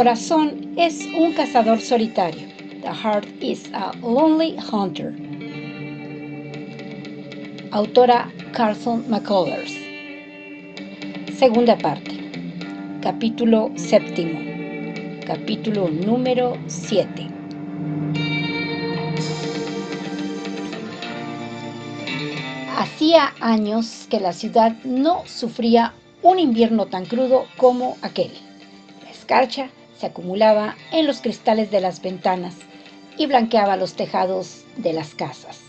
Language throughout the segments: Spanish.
corazón es un cazador solitario. The heart is a lonely hunter. Autora Carson McCullers. Segunda parte. Capítulo séptimo. Capítulo número 7. Hacía años que la ciudad no sufría un invierno tan crudo como aquel. La escarcha se acumulaba en los cristales de las ventanas y blanqueaba los tejados de las casas.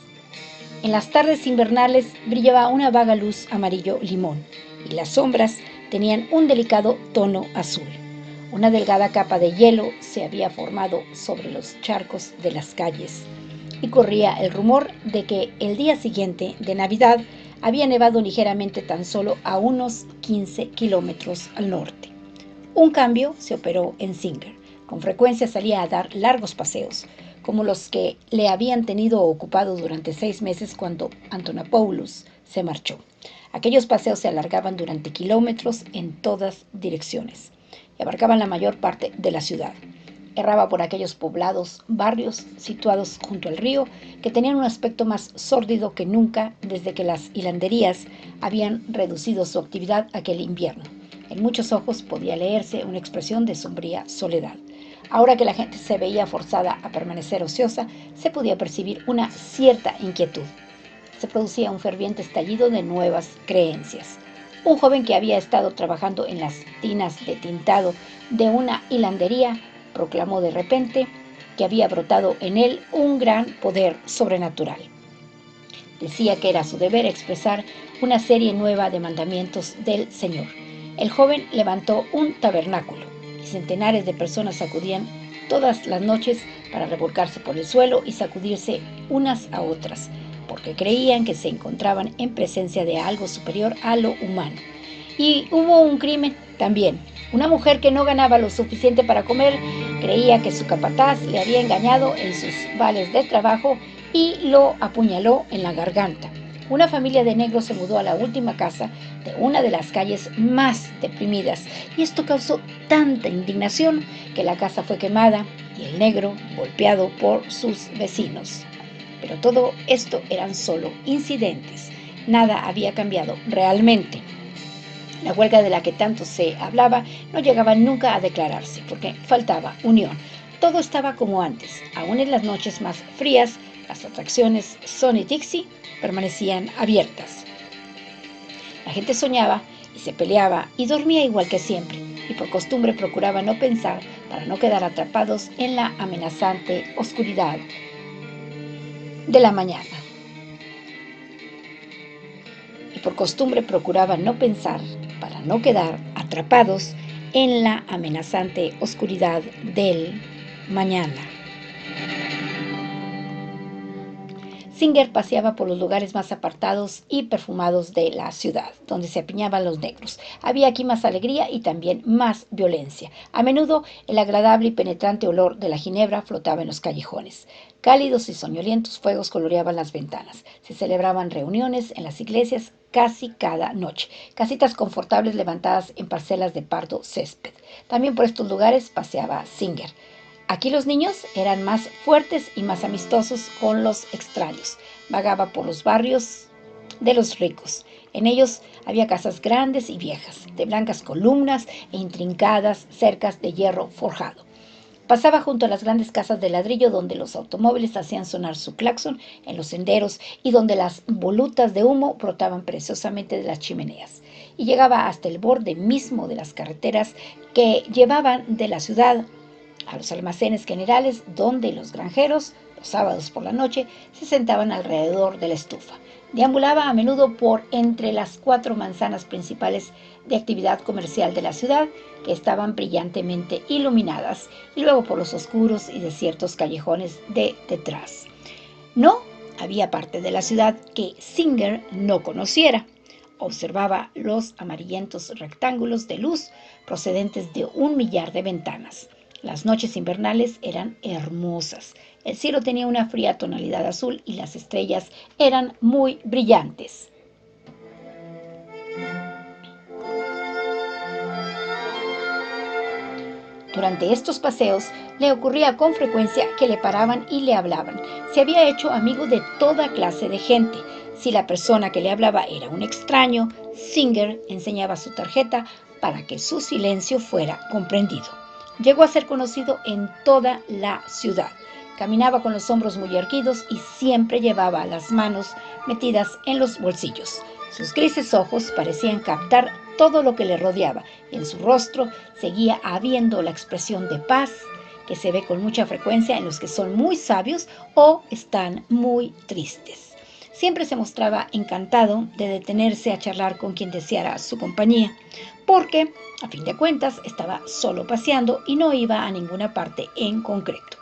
En las tardes invernales brillaba una vaga luz amarillo limón y las sombras tenían un delicado tono azul. Una delgada capa de hielo se había formado sobre los charcos de las calles y corría el rumor de que el día siguiente de Navidad había nevado ligeramente tan solo a unos 15 kilómetros al norte. Un cambio se operó en Singer. Con frecuencia salía a dar largos paseos, como los que le habían tenido ocupado durante 6 meses cuando Antonopoulos se marchó. Aquellos paseos se alargaban durante kilómetros en todas direcciones y abarcaban la mayor parte de la ciudad. Erraba por aquellos poblados, barrios situados junto al río, que tenían un aspecto más sórdido que nunca desde que las hilanderías habían reducido su actividad aquel invierno. En muchos ojos podía leerse una expresión de sombría soledad. Ahora que la gente se veía forzada a permanecer ociosa, se podía percibir una cierta inquietud. Se producía un ferviente estallido de nuevas creencias. Un joven que había estado trabajando en las tinas de tintado de una hilandería proclamó de repente que había brotado en él un gran poder sobrenatural. Decía que era su deber expresar una serie nueva de mandamientos del Señor. El joven levantó un tabernáculo y centenares de personas acudían todas las noches para revolcarse por el suelo y sacudirse unas a otras, porque creían que se encontraban en presencia de algo superior a lo humano. Y hubo un crimen también. Una mujer que no ganaba lo suficiente para comer creía que su capataz le había engañado en sus vales de trabajo y lo apuñaló en la garganta. Una familia de negros se mudó a la última casa de una de las calles más deprimidas y esto causó tanta indignación que la casa fue quemada y el negro golpeado por sus vecinos. Pero todo esto eran solo incidentes. Nada había cambiado realmente. La huelga de la que tanto se hablaba no llegaba nunca a declararse porque faltaba unión. Todo estaba como antes. Aún en las noches más frías, las atracciones Sonny Dixie permanecían abiertas. La gente soñaba y se peleaba y dormía igual que siempre, y por costumbre procuraba no pensar para no quedar atrapados en la amenazante oscuridad de la mañana. Por costumbre procuraban no pensar para no quedar atrapados en la amenazante oscuridad del mañana. Singer paseaba por los lugares más apartados y perfumados de la ciudad, donde se apiñaban los negros. Había aquí más alegría y también más violencia. A menudo el agradable y penetrante olor de la ginebra flotaba en los callejones. Cálidos y soñolientos fuegos coloreaban las ventanas. Se celebraban reuniones en las iglesias casi cada noche. Casitas confortables levantadas en parcelas de pardo césped. También por estos lugares paseaba Singer. Aquí los niños eran más fuertes y más amistosos con los extraños. Vagaba por los barrios de los ricos. En ellos había casas grandes y viejas, de blancas columnas e intrincadas cercas de hierro forjado. Pasaba junto a las grandes casas de ladrillo donde los automóviles hacían sonar su claxon en los senderos y donde las volutas de humo brotaban preciosamente de las chimeneas. Y llegaba hasta el borde mismo de las carreteras que llevaban de la ciudad a los almacenes generales donde los granjeros, los sábados por la noche, se sentaban alrededor de la estufa. Deambulaba a menudo por entre las 4 manzanas principales de actividad comercial de la ciudad, que estaban brillantemente iluminadas, y luego por los oscuros y desiertos callejones de detrás. No había parte de la ciudad que Singer no conociera. Observaba los amarillentos rectángulos de luz procedentes de 1 millar de ventanas. Las noches invernales eran hermosas. El cielo tenía una fría tonalidad azul y las estrellas eran muy brillantes. Durante estos paseos le ocurría con frecuencia que le paraban y le hablaban. Se había hecho amigo de toda clase de gente. Si la persona que le hablaba era un extraño, Singer enseñaba su tarjeta para que su silencio fuera comprendido. Llegó a ser conocido en toda la ciudad. Caminaba con los hombros muy erguidos y siempre llevaba las manos metidas en los bolsillos. Sus grises ojos parecían captar todo lo que le rodeaba y en su rostro seguía habiendo la expresión de paz que se ve con mucha frecuencia en los que son muy sabios o están muy tristes. Siempre se mostraba encantado de detenerse a charlar con quien deseara su compañía, porque, a fin de cuentas, estaba solo paseando y no iba a ninguna parte en concreto.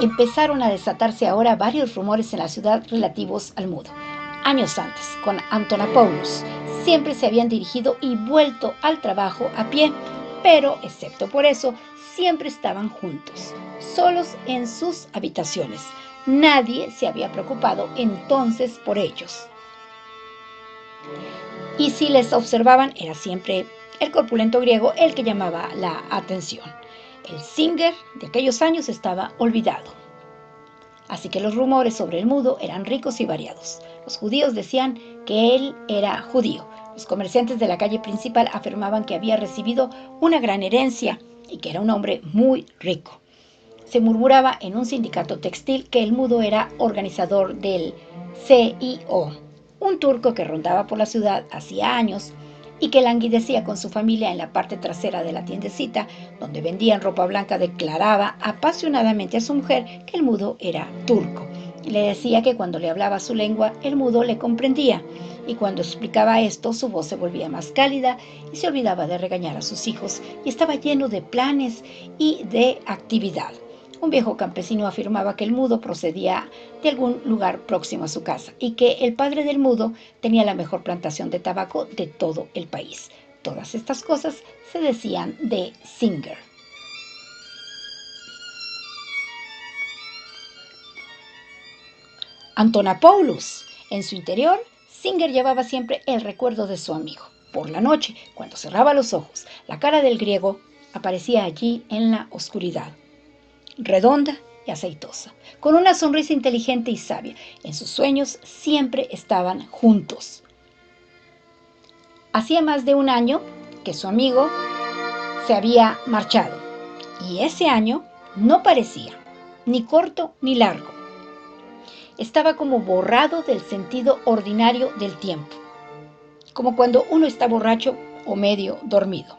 Empezaron a desatarse ahora varios rumores en la ciudad relativos al mudo. Años antes, con Antonopoulos, siempre se habían dirigido y vuelto al trabajo a pie, pero, excepto por eso, siempre estaban juntos, solos en sus habitaciones. Nadie se había preocupado entonces por ellos. Y si les observaban, era siempre el corpulento griego el que llamaba la atención. El Singer de aquellos años estaba olvidado. Así que los rumores sobre el mudo eran ricos y variados. Los judíos decían que él era judío. Los comerciantes de la calle principal afirmaban que había recibido una gran herencia y que era un hombre muy rico. Se murmuraba en un sindicato textil que el mudo era organizador del CIO, un turco que rondaba por la ciudad hacía años y que languidecía con su familia en la parte trasera de la tiendecita donde vendían ropa blanca. Declaraba apasionadamente a su mujer que el mudo era turco. Le decía que cuando le hablaba su lengua, el mudo le comprendía, y cuando explicaba esto, su voz se volvía más cálida y se olvidaba de regañar a sus hijos, y estaba lleno de planes y de actividad. Un viejo campesino afirmaba que el mudo procedía de algún lugar próximo a su casa y que el padre del mudo tenía la mejor plantación de tabaco de todo el país. Todas estas cosas se decían de Singer. Antonopoulos. En su interior, Singer llevaba siempre el recuerdo de su amigo. Por la noche, cuando cerraba los ojos, la cara del griego aparecía allí en la oscuridad, redonda y aceitosa, con una sonrisa inteligente y sabia. En sus sueños siempre estaban juntos. Hacía más de un año que su amigo se había marchado, y ese año no parecía ni corto ni largo. Estaba como borrado del sentido ordinario del tiempo, como cuando uno está borracho o medio dormido.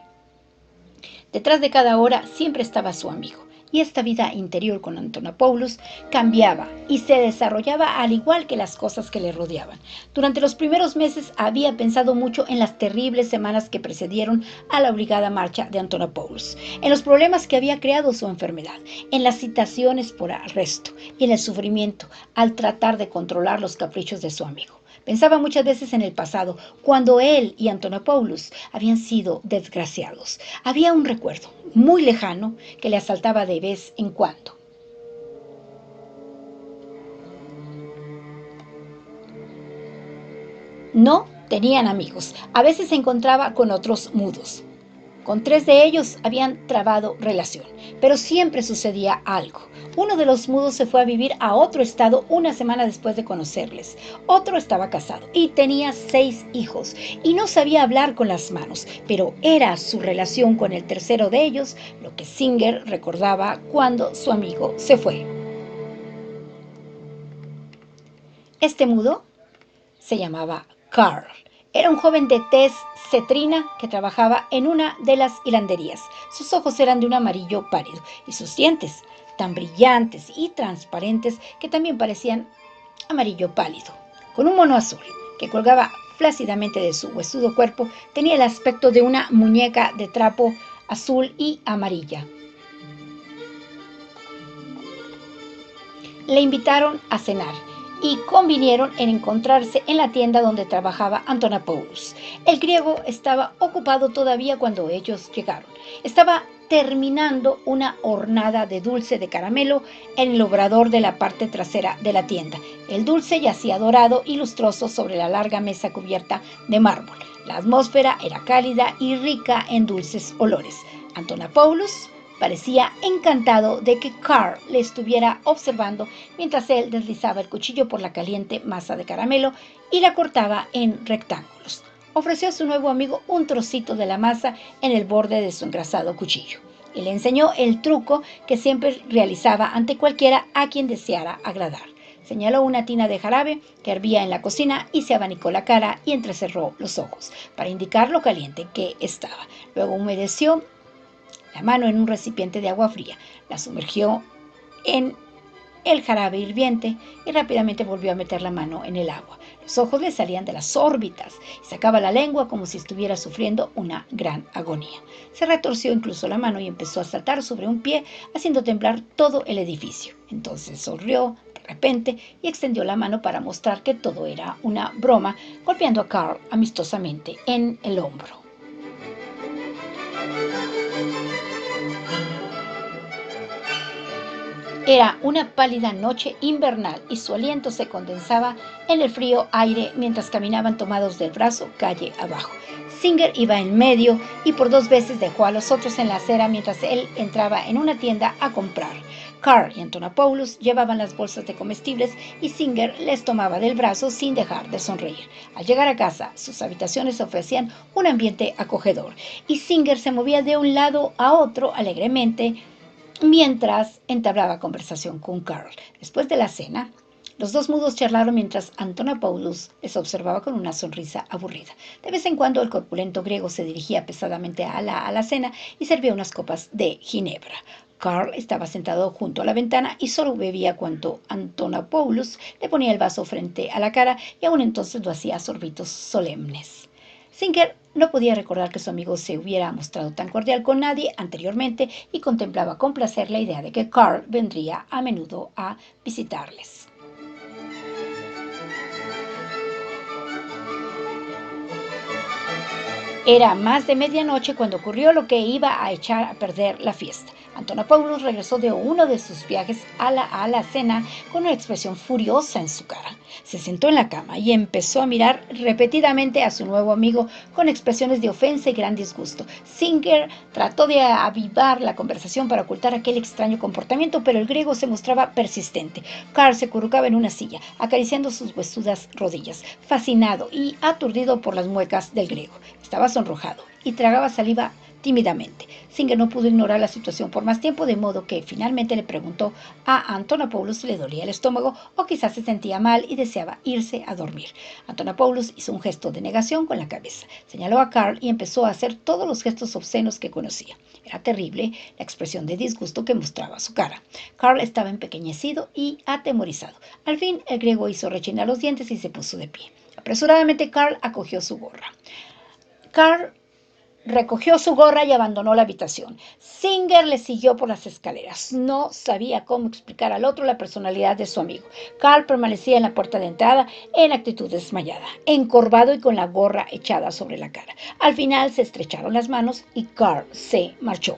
Detrás de cada hora siempre estaba su amigo, y esta vida interior con Antonopoulos cambiaba y se desarrollaba al igual que las cosas que le rodeaban. Durante los primeros meses había pensado mucho en las terribles semanas que precedieron a la obligada marcha de Antonopoulos, en los problemas que había creado su enfermedad, en las citaciones por arresto y en el sufrimiento al tratar de controlar los caprichos de su amigo. Pensaba muchas veces en el pasado, cuando él y Antonopoulos habían sido desgraciados. Había un recuerdo muy lejano que le asaltaba de vez en cuando. No tenían amigos. A veces se encontraba con otros mudos. Con 3 de ellos habían trabado relación, pero siempre sucedía algo. Uno de los mudos se fue a vivir a otro estado una semana después de conocerles. Otro estaba casado y tenía 6 hijos y no sabía hablar con las manos, pero era su relación con el tercero de ellos lo que Singer recordaba cuando su amigo se fue. Este mudo se llamaba Carl. Era un joven de tez cetrina que trabajaba en una de las hilanderías. Sus ojos eran de un amarillo pálido y sus dientes tan brillantes y transparentes que también parecían amarillo pálido. Con un mono azul que colgaba flácidamente de su huesudo cuerpo, tenía el aspecto de una muñeca de trapo azul y amarilla. Le invitaron a cenar y convinieron en encontrarse en la tienda donde trabajaba Antonopoulos. El griego estaba ocupado todavía cuando ellos llegaron. Estaba terminando una hornada de dulce de caramelo en el obrador de la parte trasera de la tienda. El dulce yacía dorado y lustroso sobre la larga mesa cubierta de mármol. La atmósfera era cálida y rica en dulces olores. Antonopoulos parecía encantado de que Carl le estuviera observando mientras él deslizaba el cuchillo por la caliente masa de caramelo y la cortaba en rectángulos. Ofreció a su nuevo amigo un trocito de la masa en el borde de su engrasado cuchillo y le enseñó el truco que siempre realizaba ante cualquiera a quien deseara agradar. Señaló una tina de jarabe que hervía en la cocina y se abanicó la cara y entrecerró los ojos para indicar lo caliente que estaba. Luego humedeció la mano en un recipiente de agua fría, la sumergió en el jarabe hirviente y rápidamente volvió a meter la mano en el agua. Los ojos le salían de las órbitas y sacaba la lengua como si estuviera sufriendo una gran agonía. Se retorció incluso la mano y empezó a saltar sobre un pie, haciendo temblar todo el edificio. Entonces sonrió de repente y extendió la mano para mostrar que todo era una broma, golpeando a Carl amistosamente en el hombro. Era una pálida noche invernal y su aliento se condensaba en el frío aire mientras caminaban tomados del brazo calle abajo. Singer iba en medio y por 2 veces dejó a los otros en la acera mientras él entraba en una tienda a comprar. Carl y Antonopoulos llevaban las bolsas de comestibles y Singer les tomaba del brazo sin dejar de sonreír. Al llegar a casa, sus habitaciones ofrecían un ambiente acogedor y Singer se movía de un lado a otro alegremente mientras entablaba conversación con Carl. Después de la cena, los dos mudos charlaron mientras Antonopoulos les observaba con una sonrisa aburrida. De vez en cuando el corpulento griego se dirigía pesadamente a la alacena y servía unas copas de ginebra. Carl estaba sentado junto a la ventana y solo bebía cuando Antonopoulos le ponía el vaso frente a la cara y aún entonces lo hacía a sorbitos solemnes. Singer no podía recordar que su amigo se hubiera mostrado tan cordial con nadie anteriormente y contemplaba con placer la idea de que Carl vendría a menudo a visitarles. Era más de medianoche cuando ocurrió lo que iba a echar a perder la fiesta. Antonopoulos regresó de uno de sus viajes a la alacena con una expresión furiosa en su cara. Se sentó en la cama y empezó a mirar repetidamente a su nuevo amigo con expresiones de ofensa y gran disgusto. Singer trató de avivar la conversación para ocultar aquel extraño comportamiento, pero el griego se mostraba persistente. Carl se acurrucaba en una silla, acariciando sus huesudas rodillas, fascinado y aturdido por las muecas del griego. Estaba sonrojado y tragaba saliva tímidamente. Singer no pudo ignorar la situación por más tiempo, de modo que finalmente le preguntó a Antonopoulos si le dolía el estómago o quizás se sentía mal y deseaba irse a dormir. Antonopoulos hizo un gesto de negación con la cabeza, señaló a Carl y empezó a hacer todos los gestos obscenos que conocía. Era terrible la expresión de disgusto que mostraba su cara. Carl estaba empequeñecido y atemorizado. Al fin, el griego hizo rechinar los dientes y se puso de pie. Apresuradamente, Carl acogió su gorra. Carl recogió su gorra y abandonó la habitación. Singer le siguió por las escaleras. No sabía cómo explicar al otro la personalidad de su amigo. Carl permanecía en la puerta de entrada en actitud desmayada, encorvado y con la gorra echada sobre la cara. Al final se estrecharon las manos y Carl se marchó.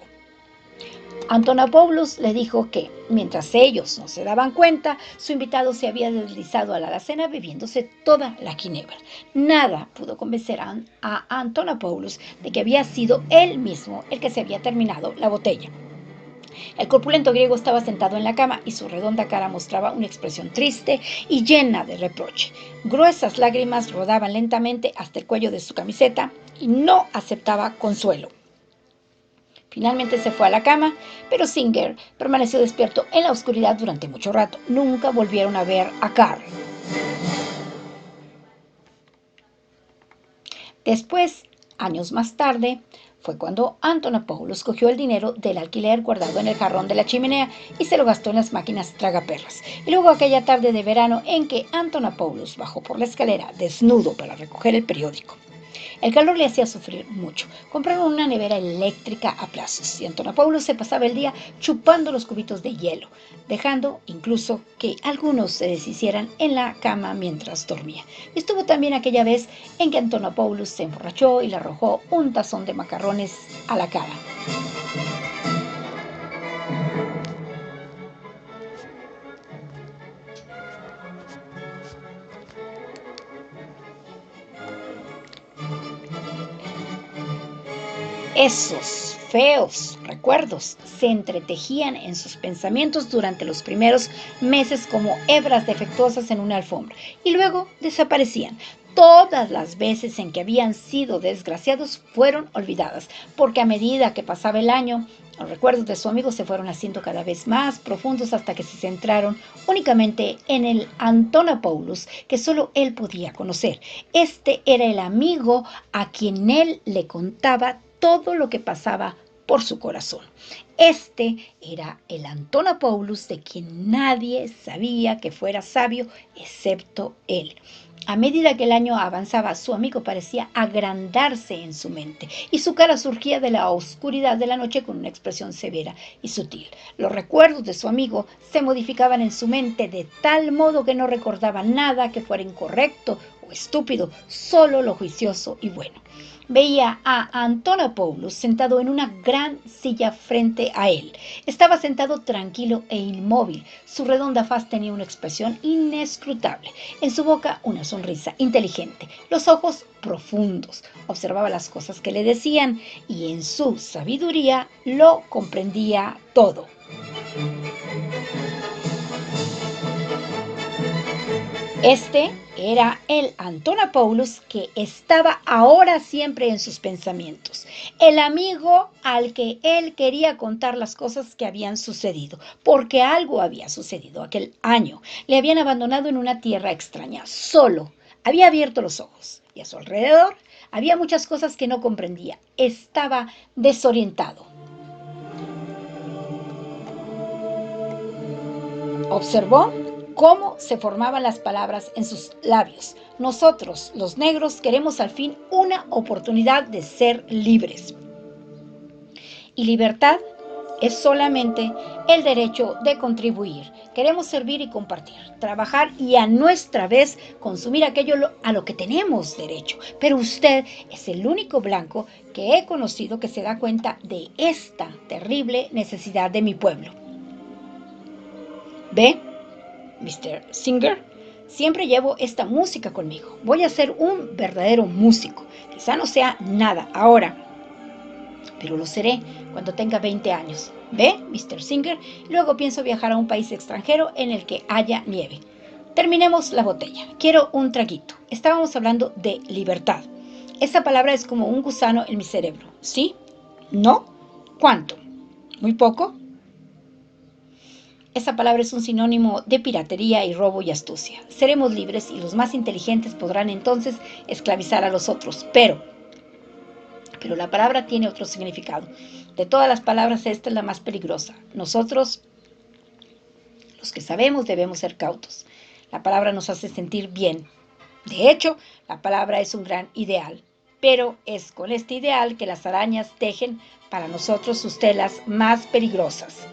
Antonopoulos le dijo que, mientras ellos no se daban cuenta, su invitado se había deslizado a la alacena bebiéndose toda la ginebra. Nada pudo convencer a Antonopoulos de que había sido él mismo el que se había terminado la botella. El corpulento griego estaba sentado en la cama y su redonda cara mostraba una expresión triste y llena de reproche. Gruesas lágrimas rodaban lentamente hasta el cuello de su camiseta y no aceptaba consuelo. Finalmente se fue a la cama, pero Singer permaneció despierto en la oscuridad durante mucho rato. Nunca volvieron a ver a Carl. Después, años más tarde, fue cuando Antonopoulos cogió el dinero del alquiler guardado en el jarrón de la chimenea y se lo gastó en las máquinas tragaperras. Y luego aquella tarde de verano en que Antonopoulos bajó por la escalera desnudo para recoger el periódico. El calor le hacía sufrir mucho. Compraron una nevera eléctrica a plazos y Antonopoulos se pasaba el día chupando los cubitos de hielo, dejando incluso que algunos se deshicieran en la cama mientras dormía. Y estuvo también aquella vez en que Antonopoulos se emborrachó y le arrojó un tazón de macarrones a la cara. Esos feos recuerdos se entretejían en sus pensamientos durante los primeros meses como hebras defectuosas en una alfombra y luego desaparecían. Todas las veces en que habían sido desgraciados fueron olvidadas, porque a medida que pasaba el año, los recuerdos de su amigo se fueron haciendo cada vez más profundos hasta que se centraron únicamente en el Antonopoulos que solo él podía conocer. Este era el amigo a quien él le contaba todo lo que pasaba por su corazón. Este era el Antonopoulos de quien nadie sabía que fuera sabio excepto él. A medida que el año avanzaba, su amigo parecía agrandarse en su mente y su cara surgía de la oscuridad de la noche con una expresión severa y sutil. Los recuerdos de su amigo se modificaban en su mente de tal modo que no recordaba nada que fuera incorrecto o estúpido, solo lo juicioso y bueno. Veía a Antonopoulos sentado en una gran silla frente a él. Estaba sentado tranquilo e inmóvil. Su redonda faz tenía una expresión inescrutable. En su boca una sonrisa inteligente, los ojos profundos. Observaba las cosas que le decían y en su sabiduría lo comprendía todo. Este era el Antonopoulos que estaba ahora siempre en sus pensamientos, el amigo al que él quería contar las cosas que habían sucedido, porque algo había sucedido aquel año. Le habían abandonado en una tierra extraña, solo. Había abierto los ojos y a su alrededor había muchas cosas que no comprendía. Estaba desorientado. Observó cómo se formaban las palabras en sus labios. Nosotros, los negros, queremos al fin una oportunidad de ser libres. Y libertad es solamente el derecho de contribuir. Queremos servir y compartir, trabajar y a nuestra vez consumir aquello a lo que tenemos derecho. Pero usted es el único blanco que he conocido que se da cuenta de esta terrible necesidad de mi pueblo. ¿Ve, Mr. Singer? Siempre llevo esta música conmigo. Voy a ser un verdadero músico. Quizá no sea nada ahora, pero lo seré cuando tenga 20 años. ¿Ve, Mr. Singer? Luego pienso viajar a un país extranjero en el que haya nieve. Terminemos la botella. Quiero un traguito. Estábamos hablando de libertad. Esa palabra es como un gusano en mi cerebro. ¿Sí? ¿No? ¿Cuánto? ¿Muy poco? Esa palabra es un sinónimo de piratería y robo y astucia. Seremos libres y los más inteligentes podrán entonces esclavizar a los otros. Pero la palabra tiene otro significado. De todas las palabras, esta es la más peligrosa. Nosotros, los que sabemos, debemos ser cautos. La palabra nos hace sentir bien. De hecho, la palabra es un gran ideal. Pero es con este ideal que las arañas tejen para nosotros sus telas más peligrosas.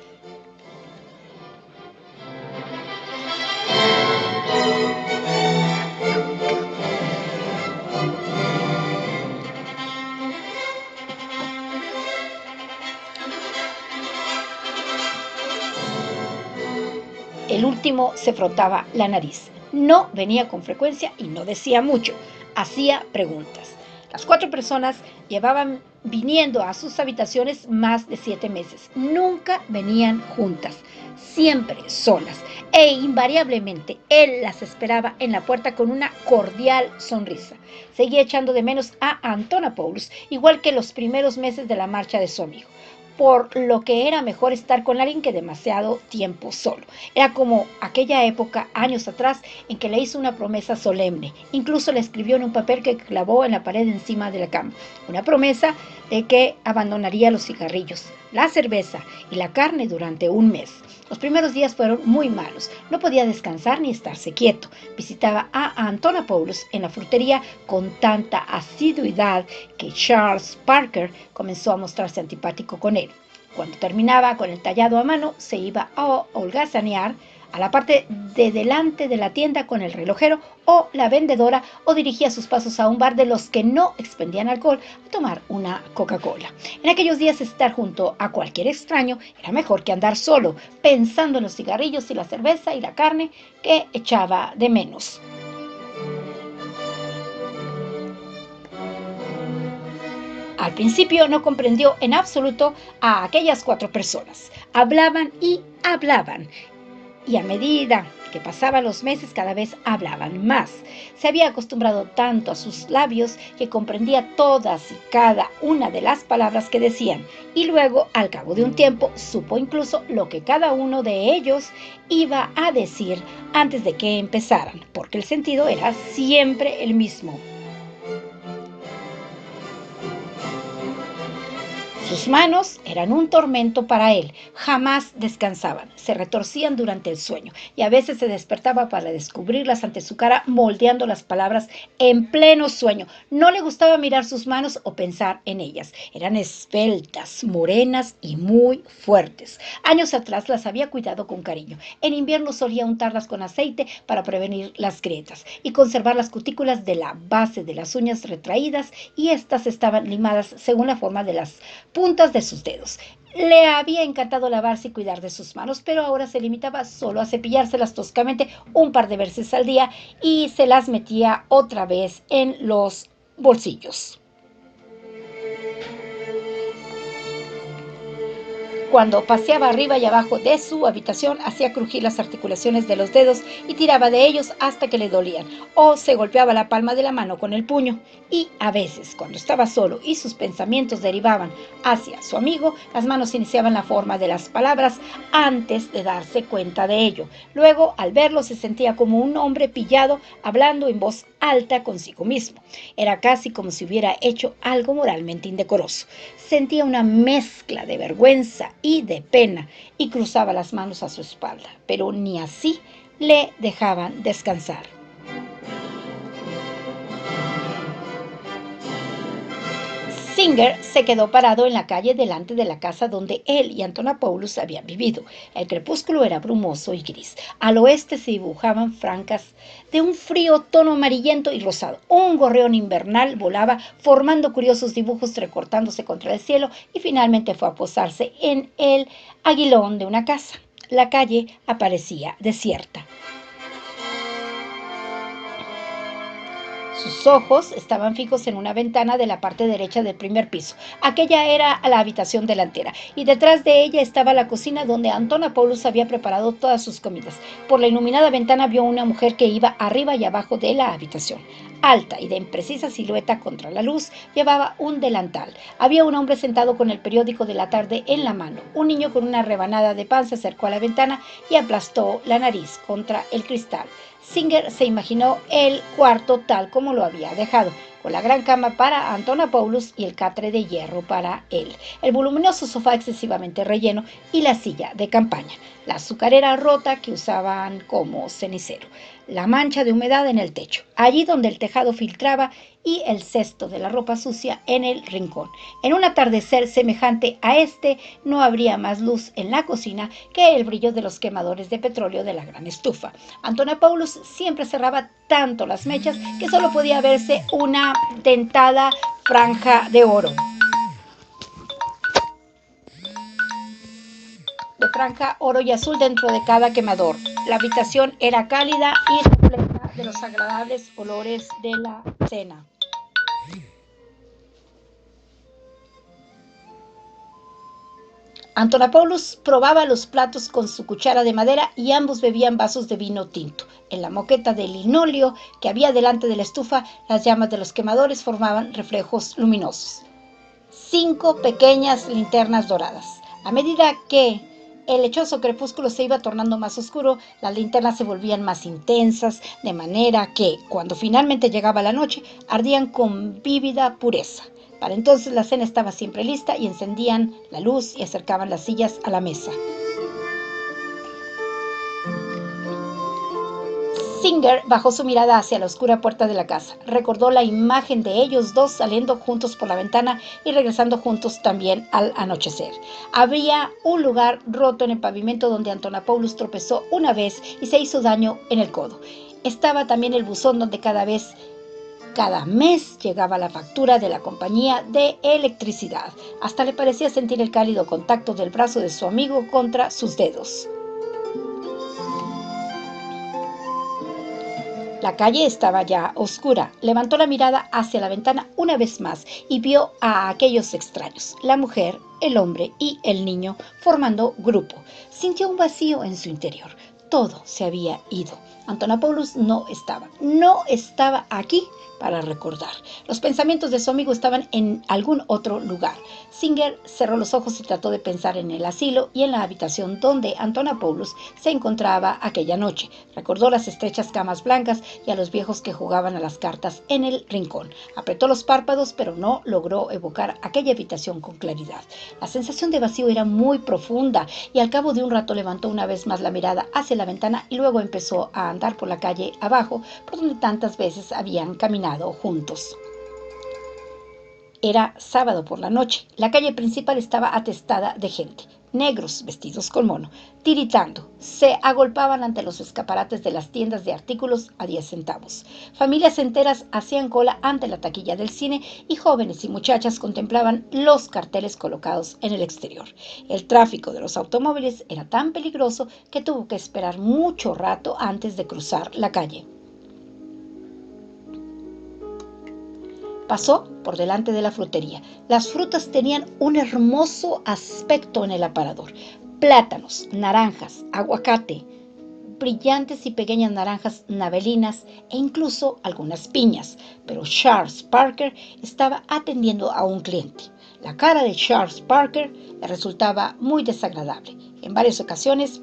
El último se frotaba la nariz. No venía con frecuencia y no decía mucho. Hacía preguntas. Las 4 personas llevaban viniendo a sus habitaciones más de 7 meses. Nunca venían juntas, siempre solas. E invariablemente él las esperaba en la puerta con una cordial sonrisa. Seguía echando de menos a Antonopoulos, igual que los primeros meses de la marcha de su amigo, por lo que era mejor estar con alguien que demasiado tiempo solo. Era como aquella época, años atrás, en que le hizo una promesa solemne. Incluso le escribió en un papel que clavó en la pared encima de la cama. Una promesa de que abandonaría los cigarrillos, la cerveza y la carne durante un mes. Los primeros días fueron muy malos. No podía descansar ni estarse quieto. Visitaba a Antonopoulos en la frutería con tanta asiduidad que Charles Parker comenzó a mostrarse antipático con él. Cuando terminaba con el tallado a mano, se iba a holgazanear a la parte de delante de la tienda con el relojero o la vendedora, o dirigía sus pasos a un bar de los que no expendían alcohol a tomar una Coca-Cola. En aquellos días estar junto a cualquier extraño era mejor que andar solo, pensando en los cigarrillos y la cerveza y la carne que echaba de menos. Al principio no comprendió en absoluto a aquellas 4 personas. Hablaban y hablaban. Y a medida que pasaban los meses cada vez hablaban más. Se había acostumbrado tanto a sus labios que comprendía todas y cada una de las palabras que decían, y luego, al cabo de un tiempo, supo incluso lo que cada uno de ellos iba a decir antes de que empezaran, porque el sentido era siempre el mismo. Sus manos eran un tormento para él, jamás descansaban, se retorcían durante el sueño y a veces se despertaba para descubrirlas ante su cara moldeando las palabras en pleno sueño. No le gustaba mirar sus manos o pensar en ellas. Eran esbeltas, morenas y muy fuertes. Años atrás las había cuidado con cariño. En invierno solía untarlas con aceite para prevenir las grietas y conservar las cutículas de la base de las uñas retraídas, y estas estaban limadas según la forma de las puntas de sus dedos. Le había encantado lavarse y cuidar de sus manos, pero ahora se limitaba solo a cepillárselas toscamente un par de veces al día y se las metía otra vez en los bolsillos. Cuando paseaba arriba y abajo de su habitación, hacía crujir las articulaciones de los dedos y tiraba de ellos hasta que le dolían, o se golpeaba la palma de la mano con el puño. Y a veces, cuando estaba solo y sus pensamientos derivaban hacia su amigo, las manos iniciaban la forma de las palabras antes de darse cuenta de ello. Luego, al verlo, se sentía como un hombre pillado hablando en voz alta consigo mismo. Era casi como si hubiera hecho algo moralmente indecoroso. Sentía una mezcla de vergüenza y de pena y cruzaba las manos a su espalda, pero ni así le dejaban descansar. Singer se quedó parado en la calle delante de la casa donde él y Antonopoulos habían vivido. El crepúsculo era brumoso y gris. Al oeste se dibujaban francas de un frío tono amarillento y rosado. Un gorrión invernal volaba formando curiosos dibujos recortándose contra el cielo y finalmente fue a posarse en el aguilón de una casa. La calle aparecía desierta. Sus ojos estaban fijos en una ventana de la parte derecha del primer piso. Aquella era la habitación delantera, y detrás de ella estaba la cocina donde Antonopoulos había preparado todas sus comidas. Por la iluminada ventana vio una mujer que iba arriba y abajo de la habitación. Alta y de imprecisa silueta contra la luz, llevaba un delantal. Había un hombre sentado con el periódico de la tarde en la mano. Un niño con una rebanada de pan se acercó a la ventana y aplastó la nariz contra el cristal. Singer se imaginó el cuarto tal como lo había dejado, con la gran cama para Antonopoulos y el catre de hierro para él, el voluminoso sofá excesivamente relleno y la silla de campaña, la azucarera rota que usaban como cenicero, la mancha de humedad en el techo, allí donde el tejado filtraba, y el cesto de la ropa sucia en el rincón. En un atardecer semejante a este, no habría más luz en la cocina que el brillo de los quemadores de petróleo de la gran estufa. Antonopoulos siempre cerraba tanto las mechas que solo podía verse una dentada franja de oro. De franja oro y azul dentro de cada quemador. La habitación era cálida y repleta de los agradables olores de la cena. Antonopoulos probaba los platos con su cuchara de madera y ambos bebían vasos de vino tinto. En la moqueta de linóleo que había delante de la estufa, las llamas de los quemadores formaban reflejos luminosos. 5 pequeñas linternas doradas. A medida que el lechoso crepúsculo se iba tornando más oscuro, las linternas se volvían más intensas, de manera que, cuando finalmente llegaba la noche, ardían con vívida pureza. Para entonces la cena estaba siempre lista y encendían la luz y acercaban las sillas a la mesa. Singer bajó su mirada hacia la oscura puerta de la casa. Recordó la imagen de ellos dos saliendo juntos por la ventana y regresando juntos también al anochecer. Había un lugar roto en el pavimento donde Antonopoulos tropezó una vez y se hizo daño en el codo. Estaba también el buzón donde cada mes llegaba la factura de la compañía de electricidad. Hasta le parecía sentir el cálido contacto del brazo de su amigo contra sus dedos. La calle estaba ya oscura. Levantó la mirada hacia la ventana una vez más y vio a aquellos extraños, la mujer, el hombre y el niño, formando grupo. Sintió un vacío en su interior. Todo se había ido. Antonopoulos no estaba aquí para recordar. Los pensamientos de su amigo estaban en algún otro lugar. Singer cerró los ojos y trató de pensar en el asilo y en la habitación donde Antonopoulos se encontraba aquella noche. Recordó las estrechas camas blancas y a los viejos que jugaban a las cartas en el rincón. Apretó los párpados, pero no logró evocar aquella habitación con claridad. La sensación de vacío era muy profunda y al cabo de un rato levantó una vez más la mirada hacia la ventana y luego empezó a andar por la calle abajo, por donde tantas veces habían caminado juntos. Era sábado por la noche. La calle principal estaba atestada de gente. Negros, vestidos con mono, tiritando, se agolpaban ante los escaparates de las tiendas de artículos a 10 centavos. Familias enteras hacían cola ante la taquilla del cine y jóvenes y muchachas contemplaban los carteles colocados en el exterior. El tráfico de los automóviles era tan peligroso que tuvo que esperar mucho rato antes de cruzar la calle. Pasó por delante de la frutería. Las frutas tenían un hermoso aspecto en el aparador. Plátanos, naranjas, aguacate, brillantes y pequeñas naranjas navelinas e incluso algunas piñas. Pero Charles Parker estaba atendiendo a un cliente. La cara de Charles Parker le resultaba muy desagradable. En varias ocasiones,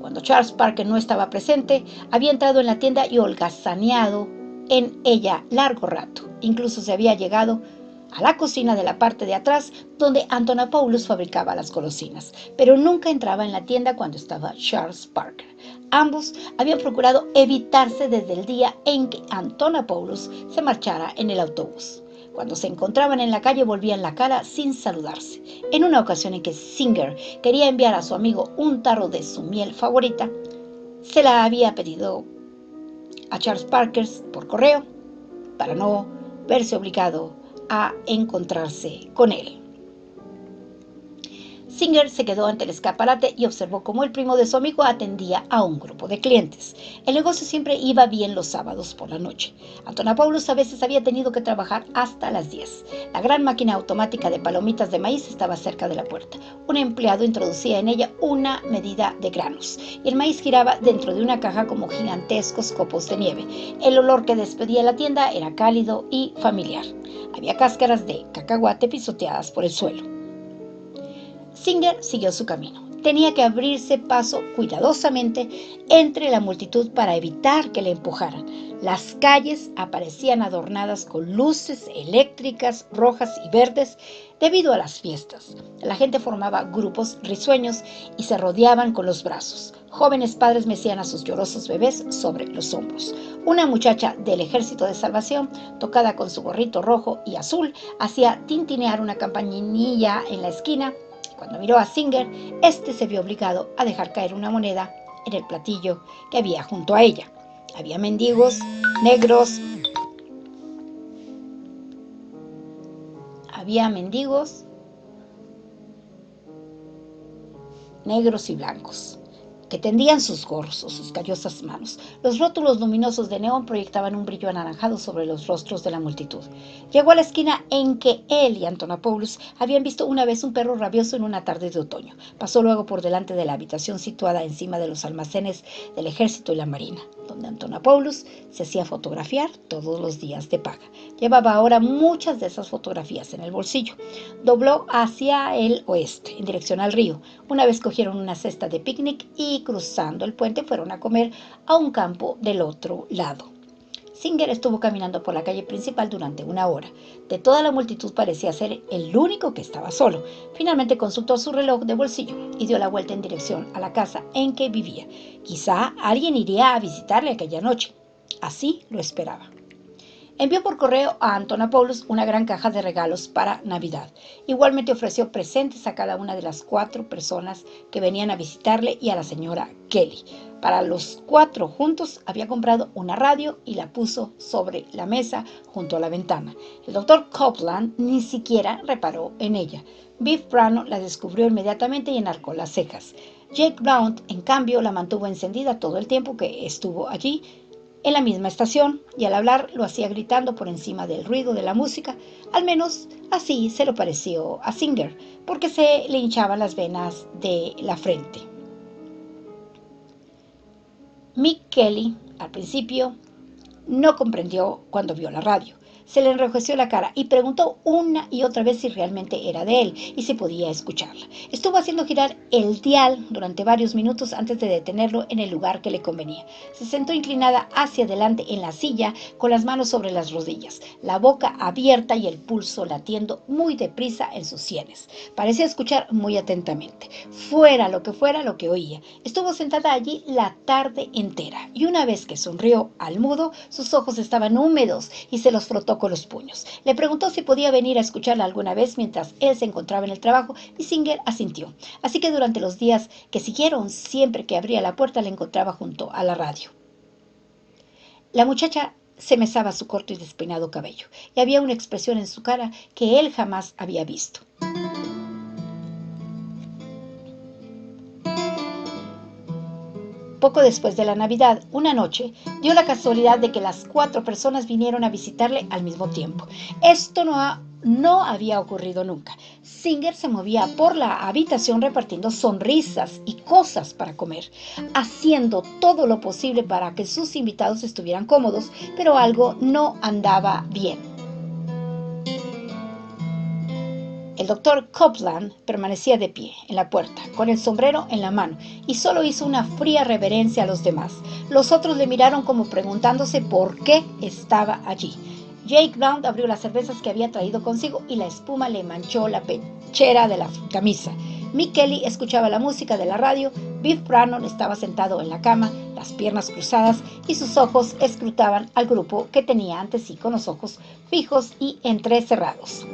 cuando Charles Parker no estaba presente, había entrado en la tienda y holgazaneado en ella largo rato. Incluso se había llegado a la cocina de la parte de atrás donde Antonopoulos fabricaba las golosinas, pero nunca entraba en la tienda cuando estaba Charles Parker. Ambos habían procurado evitarse desde el día en que Antonopoulos se marchara en el autobús. Cuando se encontraban en la calle volvían la cara sin saludarse. En una ocasión en que Singer quería enviar a su amigo un tarro de su miel favorita, se la había pedido a Charles Parker por correo para no verse obligado a encontrarse con él. Singer se quedó ante el escaparate y observó cómo el primo de su amigo atendía a un grupo de clientes. El negocio siempre iba bien los sábados por la noche. Antonopoulos a veces había tenido que trabajar hasta las 10. La gran máquina automática de palomitas de maíz estaba cerca de la puerta. Un empleado introducía en ella una medida de granos y el maíz giraba dentro de una caja como gigantescos copos de nieve. El olor que despedía la tienda era cálido y familiar. Había cáscaras de cacahuate pisoteadas por el suelo. Singer siguió su camino. Tenía que abrirse paso cuidadosamente entre la multitud para evitar que le empujaran. Las calles aparecían adornadas con luces eléctricas rojas y verdes debido a las fiestas. La gente formaba grupos risueños y se rodeaban con los brazos. Jóvenes padres mecían a sus llorosos bebés sobre los hombros. Una muchacha del Ejército de Salvación, tocada con su gorrito rojo y azul, hacía tintinear una campanilla en la esquina. Cuando miró a Singer, este se vio obligado a dejar caer una moneda en el platillo que había junto a ella. Había mendigos, negros, y blancos, que tendían sus gorros o sus callosas manos. Los rótulos luminosos de neón proyectaban un brillo anaranjado sobre los rostros de la multitud. Llegó a la esquina en que él y Antonopoulos habían visto una vez un perro rabioso en una tarde de otoño. Pasó luego por delante de la habitación situada encima de los almacenes del ejército y la marina, donde Antonopoulos se hacía fotografiar todos los días de paga. Llevaba ahora muchas de esas fotografías en el bolsillo. Dobló hacia el oeste, en dirección al río. Una vez cogieron una cesta de picnic y cruzando el puente fueron a comer a un campo del otro lado. Singer estuvo caminando por la calle principal durante una hora. De toda la multitud parecía ser el único que estaba solo. Finalmente consultó su reloj de bolsillo y dio la vuelta en dirección a la casa en que vivía. Quizá alguien iría a visitarle aquella noche. Así lo esperaba. Envió por correo a Antonopoulos una gran caja de regalos para Navidad. Igualmente ofreció presentes a cada una de las 4 personas que venían a visitarle y a la señora Kelly. Para los 4 juntos había comprado una radio y la puso sobre la mesa junto a la ventana. El doctor Copeland ni siquiera reparó en ella. Biff Brano la descubrió inmediatamente y enarcó las cejas. Jake Blount, en cambio, la mantuvo encendida todo el tiempo que estuvo allí. en la misma estación y al hablar lo hacía gritando por encima del ruido de la música. Al menos así se lo pareció a Singer, porque se le hinchaban las venas de la frente. Mick Kelly, al principio, no comprendió cuando vio la radio. Se le enrojeció la cara y preguntó una y otra vez si realmente era de él y si podía escucharla. Estuvo haciendo girar el dial durante varios minutos antes de detenerlo en el lugar que le convenía. Se sentó inclinada hacia adelante en la silla con las manos sobre las rodillas, la boca abierta y el pulso latiendo muy deprisa en sus sienes. Parecía escuchar muy atentamente, fuera lo que oía. Estuvo sentada allí la tarde entera y una vez que sonrió al mudo, sus ojos estaban húmedos y se los frotó con los puños. Le preguntó si podía venir a escucharla alguna vez mientras él se encontraba en el trabajo y Singer asintió. Así que durante los días que siguieron, siempre que abría la puerta la encontraba junto a la radio. La muchacha se mesaba su corto y despeinado cabello y había una expresión en su cara que él jamás había visto. Poco después de la Navidad, una noche, dio la casualidad de que las 4 personas vinieron a visitarle al mismo tiempo. Esto no había ocurrido nunca. Singer se movía por la habitación repartiendo sonrisas y cosas para comer, haciendo todo lo posible para que sus invitados estuvieran cómodos, pero algo no andaba bien. El doctor Copeland permanecía de pie en la puerta, con el sombrero en la mano, y solo hizo una fría reverencia a los demás. Los otros le miraron como preguntándose por qué estaba allí. Jake Brown abrió las cervezas que había traído consigo y la espuma le manchó la pechera de la camisa. Mick Kelly escuchaba la música de la radio. Biff Brannon estaba sentado en la cama, las piernas cruzadas, y sus ojos escrutaban al grupo que tenía ante sí con los ojos fijos y entrecerrados.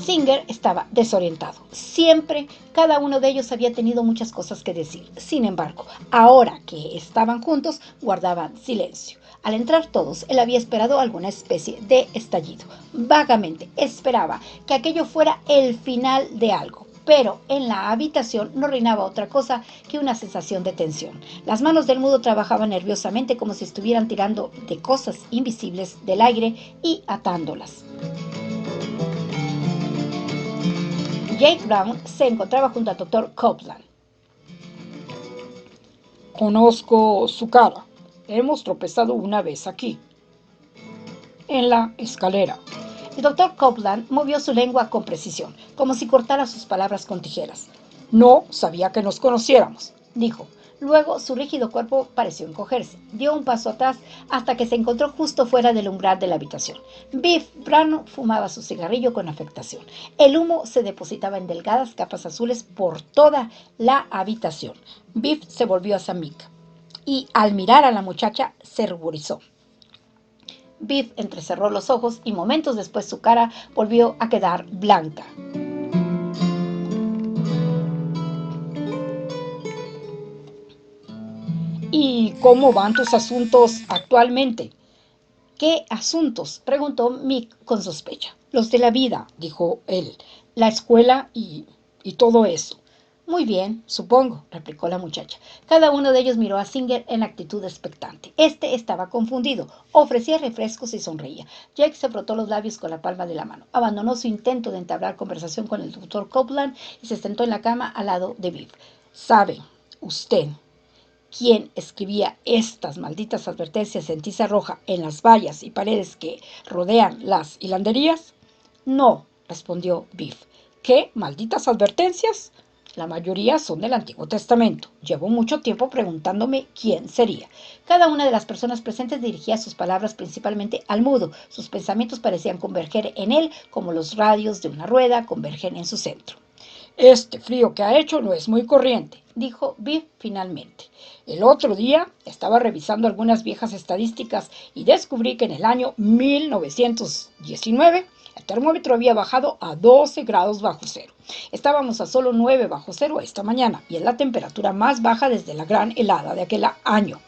Singer estaba desorientado. Siempre cada uno de ellos había tenido muchas cosas que decir. Sin embargo, ahora que estaban juntos, guardaban silencio. Al entrar todos, él había esperado alguna especie de estallido. Vagamente esperaba que aquello fuera el final de algo. Pero en la habitación no reinaba otra cosa que una sensación de tensión. Las manos del mudo trabajaban nerviosamente como si estuvieran tirando de cosas invisibles del aire y atándolas. Jake Brown se encontraba junto al doctor Copeland. Conozco su cara. Hemos tropezado una vez aquí, en la escalera. El doctor Copeland movió su lengua con precisión, como si cortara sus palabras con tijeras. No sabía que nos conociéramos, dijo. Luego su rígido cuerpo pareció encogerse. Dio un paso atrás hasta que se encontró justo fuera del umbral de la habitación. Biff Brannon fumaba su cigarrillo con afectación. El humo se depositaba en delgadas capas azules por toda la habitación. Biff se volvió hacia Mick y al mirar a la muchacha se ruborizó. Biff entrecerró los ojos y momentos después su cara volvió a quedar blanca. ¿Y cómo van tus asuntos actualmente? ¿Qué asuntos?, preguntó Mick con sospecha. Los de la vida, dijo él. La escuela y todo eso. Muy bien, supongo, replicó la muchacha. Cada uno de ellos miró a Singer en actitud expectante. Este estaba confundido. Ofrecía refrescos y sonreía. Jake se frotó los labios con la palma de la mano. Abandonó su intento de entablar conversación con el doctor Copeland y se sentó en la cama al lado de Biff. ¿Sabe usted quién escribía estas malditas advertencias en tiza roja en las vallas y paredes que rodean las hilanderías? No, respondió Biff. ¿Qué malditas advertencias? La mayoría son del Antiguo Testamento. Llevo mucho tiempo preguntándome quién sería. Cada una de las personas presentes dirigía sus palabras principalmente al mudo. Sus pensamientos parecían converger en él como los radios de una rueda convergen en su centro. Este frío que ha hecho no es muy corriente, dijo Biff finalmente. El otro día estaba revisando algunas viejas estadísticas y descubrí que en el año 1919 el termómetro había bajado a 12 grados bajo cero. Estábamos a solo 9 bajo cero esta mañana y es la temperatura más baja desde la gran helada de aquel año.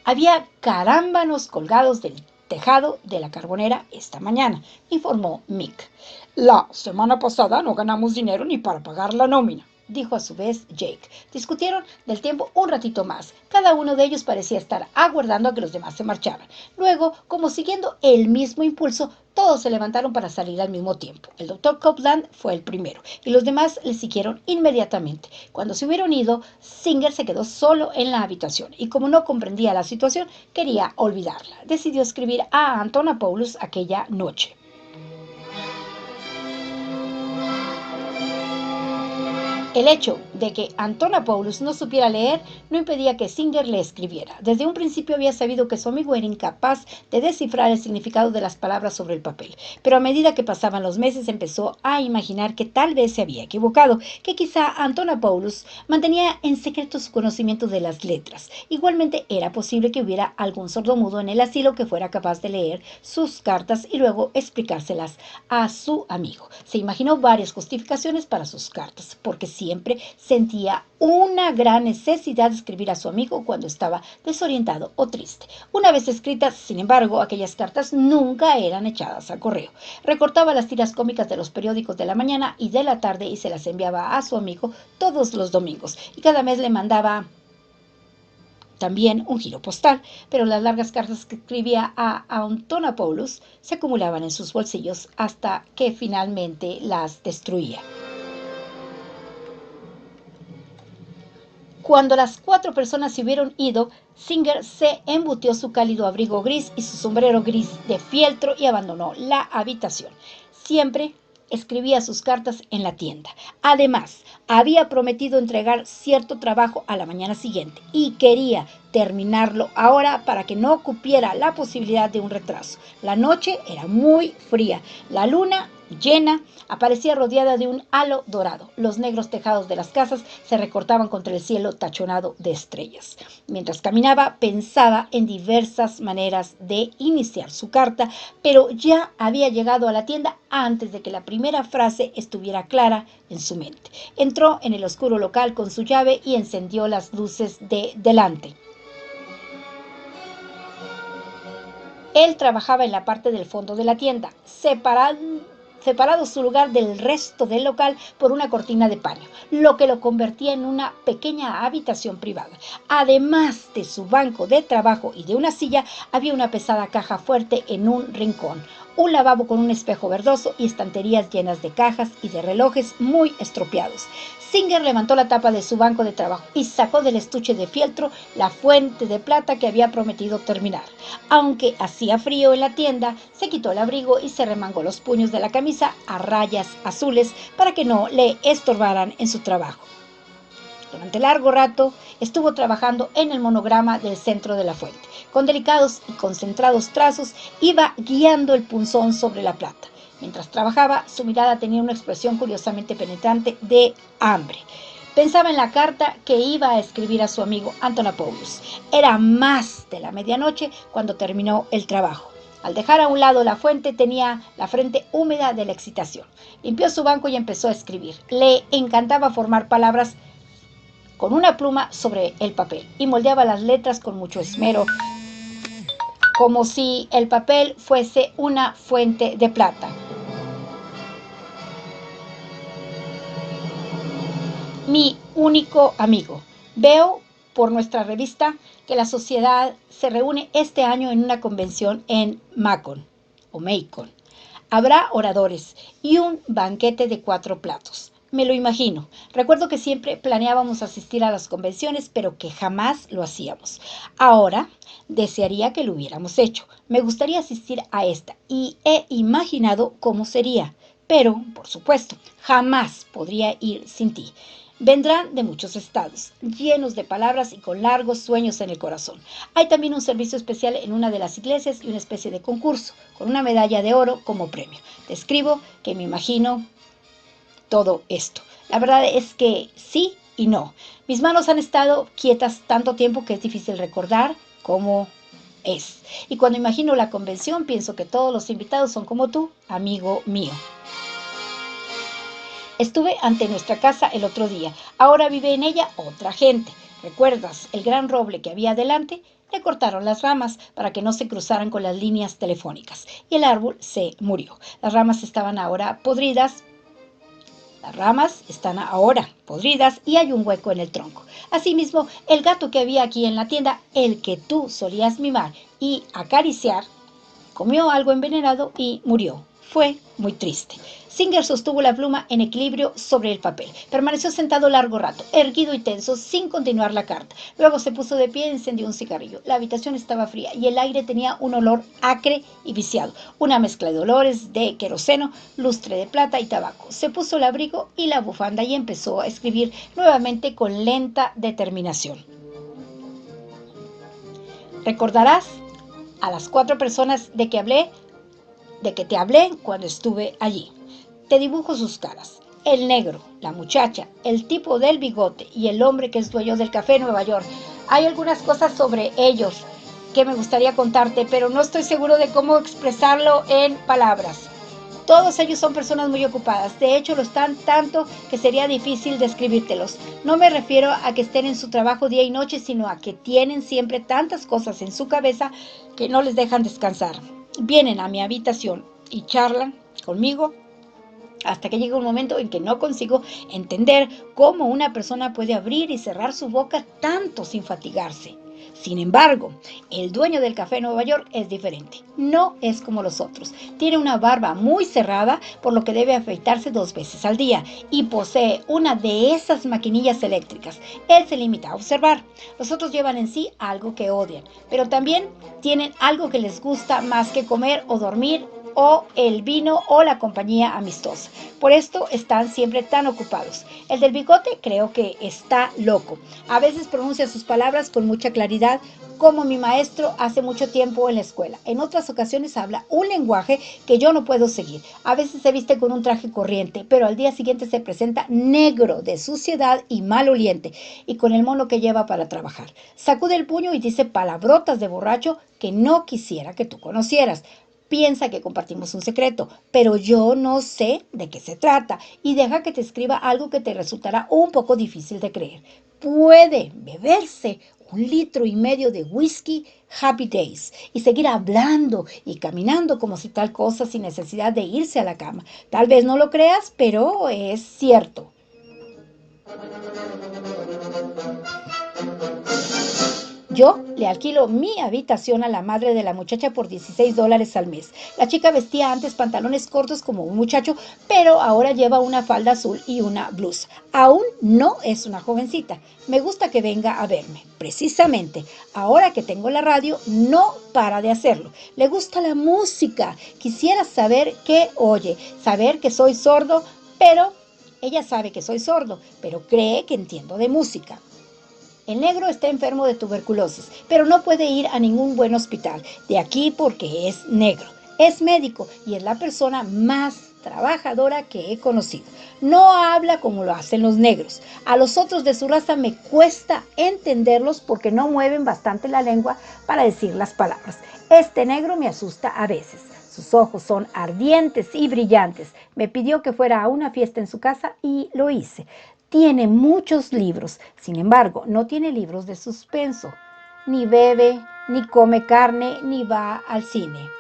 Había carámbanos colgados del tejado de la carbonera esta mañana, informó Mick. La semana pasada no ganamos dinero ni para pagar la nómina, dijo a su vez Jake. Discutieron del tiempo un ratito más. Cada uno de ellos parecía estar aguardando a que los demás se marcharan. Luego, como siguiendo el mismo impulso, todos se levantaron para salir al mismo tiempo. El doctor Copeland fue el primero y los demás le siguieron inmediatamente. Cuando se hubieron ido, Singer se quedó solo en la habitación y como no comprendía la situación, quería olvidarla. Decidió escribir a Antonopoulos aquella noche. El hecho de que Antonopoulos no supiera leer no impedía que Singer le escribiera. Desde un principio había sabido que su amigo era incapaz de descifrar el significado de las palabras sobre el papel, pero a medida que pasaban los meses empezó a imaginar que tal vez se había equivocado, que quizá Antonopoulos mantenía en secreto su conocimiento de las letras. Igualmente era posible que hubiera algún sordomudo en el asilo que fuera capaz de leer sus cartas y luego explicárselas a su amigo. Se imaginó varias justificaciones para sus cartas, porque siempre sentía una gran necesidad de escribir a su amigo cuando estaba desorientado o triste. Una vez escritas, sin embargo, aquellas cartas nunca eran echadas a correo. Recortaba las tiras cómicas de los periódicos de la mañana y de la tarde y se las enviaba a su amigo todos los domingos. Y cada mes le mandaba también un giro postal, pero las largas cartas que escribía a Antonopoulos se acumulaban en sus bolsillos hasta que finalmente las destruía. Cuando las 4 personas se hubieron ido, Singer se embutió su cálido abrigo gris y su sombrero gris de fieltro y abandonó la habitación. Siempre escribía sus cartas en la tienda. Además, había prometido entregar cierto trabajo a la mañana siguiente y quería terminarlo ahora para que no cupiera la posibilidad de un retraso. La noche era muy fría. La luna llena aparecía rodeada de un halo dorado. Los negros tejados de las casas se recortaban contra el cielo tachonado de estrellas. Mientras caminaba, pensaba en diversas maneras de iniciar su carta, pero ya había llegado a la tienda antes de que la primera frase estuviera clara en su mente. Entró en el oscuro local con su llave y encendió las luces de delante. Él trabajaba en la parte del fondo de la tienda, separado su lugar del resto del local por una cortina de paño, lo que lo convertía en una pequeña habitación privada. Además de su banco de trabajo y de una silla, había una pesada caja fuerte en un rincón, un lavabo con un espejo verdoso y estanterías llenas de cajas y de relojes muy estropeados. Singer levantó la tapa de su banco de trabajo y sacó del estuche de fieltro la fuente de plata que había prometido terminar. Aunque hacía frío en la tienda, se quitó el abrigo y se remangó los puños de la camisa a rayas azules para que no le estorbaran en su trabajo. Durante largo rato estuvo trabajando en el monograma del centro de la fuente. Con delicados y concentrados trazos iba guiando el punzón sobre la plata. Mientras trabajaba, su mirada tenía una expresión curiosamente penetrante de hambre. Pensaba en la carta que iba a escribir a su amigo Antonopoulos. Era más de la medianoche cuando terminó el trabajo. Al dejar a un lado la fuente, tenía la frente húmeda de la excitación. Limpió su banco y empezó a escribir. Le encantaba formar palabras con una pluma sobre el papel y moldeaba las letras con mucho esmero, como si el papel fuese una fuente de plata. Mi único amigo. Veo por nuestra revista que la sociedad se reúne este año en una convención en Macon. Habrá oradores y un banquete de 4 platos. Me lo imagino. Recuerdo que siempre planeábamos asistir a las convenciones, pero que jamás lo hacíamos. Ahora desearía que lo hubiéramos hecho. Me gustaría asistir a esta y he imaginado cómo sería. Pero, por supuesto, jamás podría ir sin ti. Vendrán de muchos estados, llenos de palabras y con largos sueños en el corazón. Hay también un servicio especial en una de las iglesias y una especie de concurso, con una medalla de oro como premio. Te escribo que me imagino todo esto. La verdad es que sí y no. Mis manos han estado quietas tanto tiempo que es difícil recordar cómo es. Y cuando imagino la convención, pienso que todos los invitados son como tú, amigo mío. Estuve ante nuestra casa el otro día. Ahora vive en ella otra gente. ¿Recuerdas el gran roble que había delante? Le cortaron las ramas para que no se cruzaran con las líneas telefónicas y el árbol se murió. Las ramas estaban ahora podridas Las ramas están ahora podridas y hay un hueco en el tronco. Asimismo, el gato que había aquí en la tienda, el que tú solías mimar y acariciar, comió algo envenenado y murió. Fue muy triste. Singer sostuvo la pluma en equilibrio sobre el papel. Permaneció sentado largo rato, erguido y tenso, sin continuar la carta. Luego se puso de pie y encendió un cigarrillo. La habitación estaba fría y el aire tenía un olor acre y viciado. Una mezcla de olores de queroseno, lustre de plata y tabaco. Se puso el abrigo y la bufanda y empezó a escribir nuevamente con lenta determinación. Recordarás a las 4 personas de que te hablé cuando estuve allí. Te dibujo sus caras. El negro, la muchacha, el tipo del bigote y el hombre que es dueño del café en Nueva York. Hay algunas cosas sobre ellos que me gustaría contarte, pero no estoy seguro de cómo expresarlo en palabras. Todos ellos son personas muy ocupadas, de hecho lo están tanto que sería difícil describírtelos. No me refiero a que estén en su trabajo día y noche, sino a que tienen siempre tantas cosas en su cabeza que no les dejan descansar. Vienen a mi habitación y charlan conmigo hasta que llega un momento en que no consigo entender cómo una persona puede abrir y cerrar su boca tanto sin fatigarse. Sin embargo, el dueño del café en Nueva York es diferente. No es como los otros. Tiene una barba muy cerrada, por lo que debe afeitarse 2 veces al día, y posee una de esas maquinillas eléctricas. Él se limita a observar. Los otros llevan en sí algo que odian, pero también tienen algo que les gusta más que comer o dormir, o el vino o la compañía amistosa. Por esto están siempre tan ocupados. El del bigote creo que está loco. A veces pronuncia sus palabras con mucha claridad, como mi maestro hace mucho tiempo en la escuela. En otras ocasiones habla un lenguaje que yo no puedo seguir. A veces se viste con un traje corriente, pero al día siguiente se presenta negro de suciedad y maloliente, y con el mono que lleva para trabajar. Sacude el puño y dice palabrotas de borracho que no quisiera que tú conocieras. Piensa que compartimos un secreto, pero yo no sé de qué se trata y deja que te escriba algo que te resultará un poco difícil de creer. Puede beberse 1,5 litros de whisky Happy Days y seguir hablando y caminando como si tal cosa sin necesidad de irse a la cama. Tal vez no lo creas, pero es cierto. Yo le alquilo mi habitación a la madre de la muchacha por $16 al mes. La chica vestía antes pantalones cortos como un muchacho, pero ahora lleva una falda azul y una blusa. Aún no es una jovencita. Me gusta que venga a verme. Precisamente, ahora que tengo la radio, no para de hacerlo. Le gusta la música. Quisiera saber qué oye, saber que soy sordo, pero ella sabe que soy sordo, pero cree que entiendo de música. El negro está enfermo de tuberculosis, pero no puede ir a ningún buen hospital de aquí porque es negro. Es médico y es la persona más trabajadora que he conocido. No habla como lo hacen los negros. A los otros de su raza me cuesta entenderlos porque no mueven bastante la lengua para decir las palabras. Este negro me asusta a veces. Sus ojos son ardientes y brillantes. Me pidió que fuera a una fiesta en su casa y lo hice. Tiene muchos libros, sin embargo, no tiene libros de suspenso. Ni bebe, ni come carne, ni va al cine.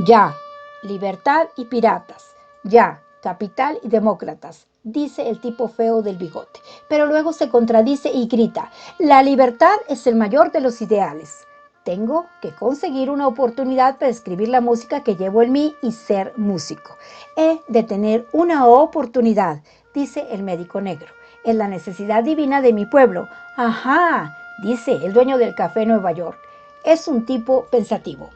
Ya, libertad y piratas. Ya, capital y demócratas, dice el tipo feo del bigote. Pero luego se contradice y grita, la libertad es el mayor de los ideales. Tengo que conseguir una oportunidad para escribir la música que llevo en mí y ser músico. He de tener una oportunidad, dice el médico negro. Es la necesidad divina de mi pueblo. Ajá, dice el dueño del café Nueva York. Es un tipo pensativo.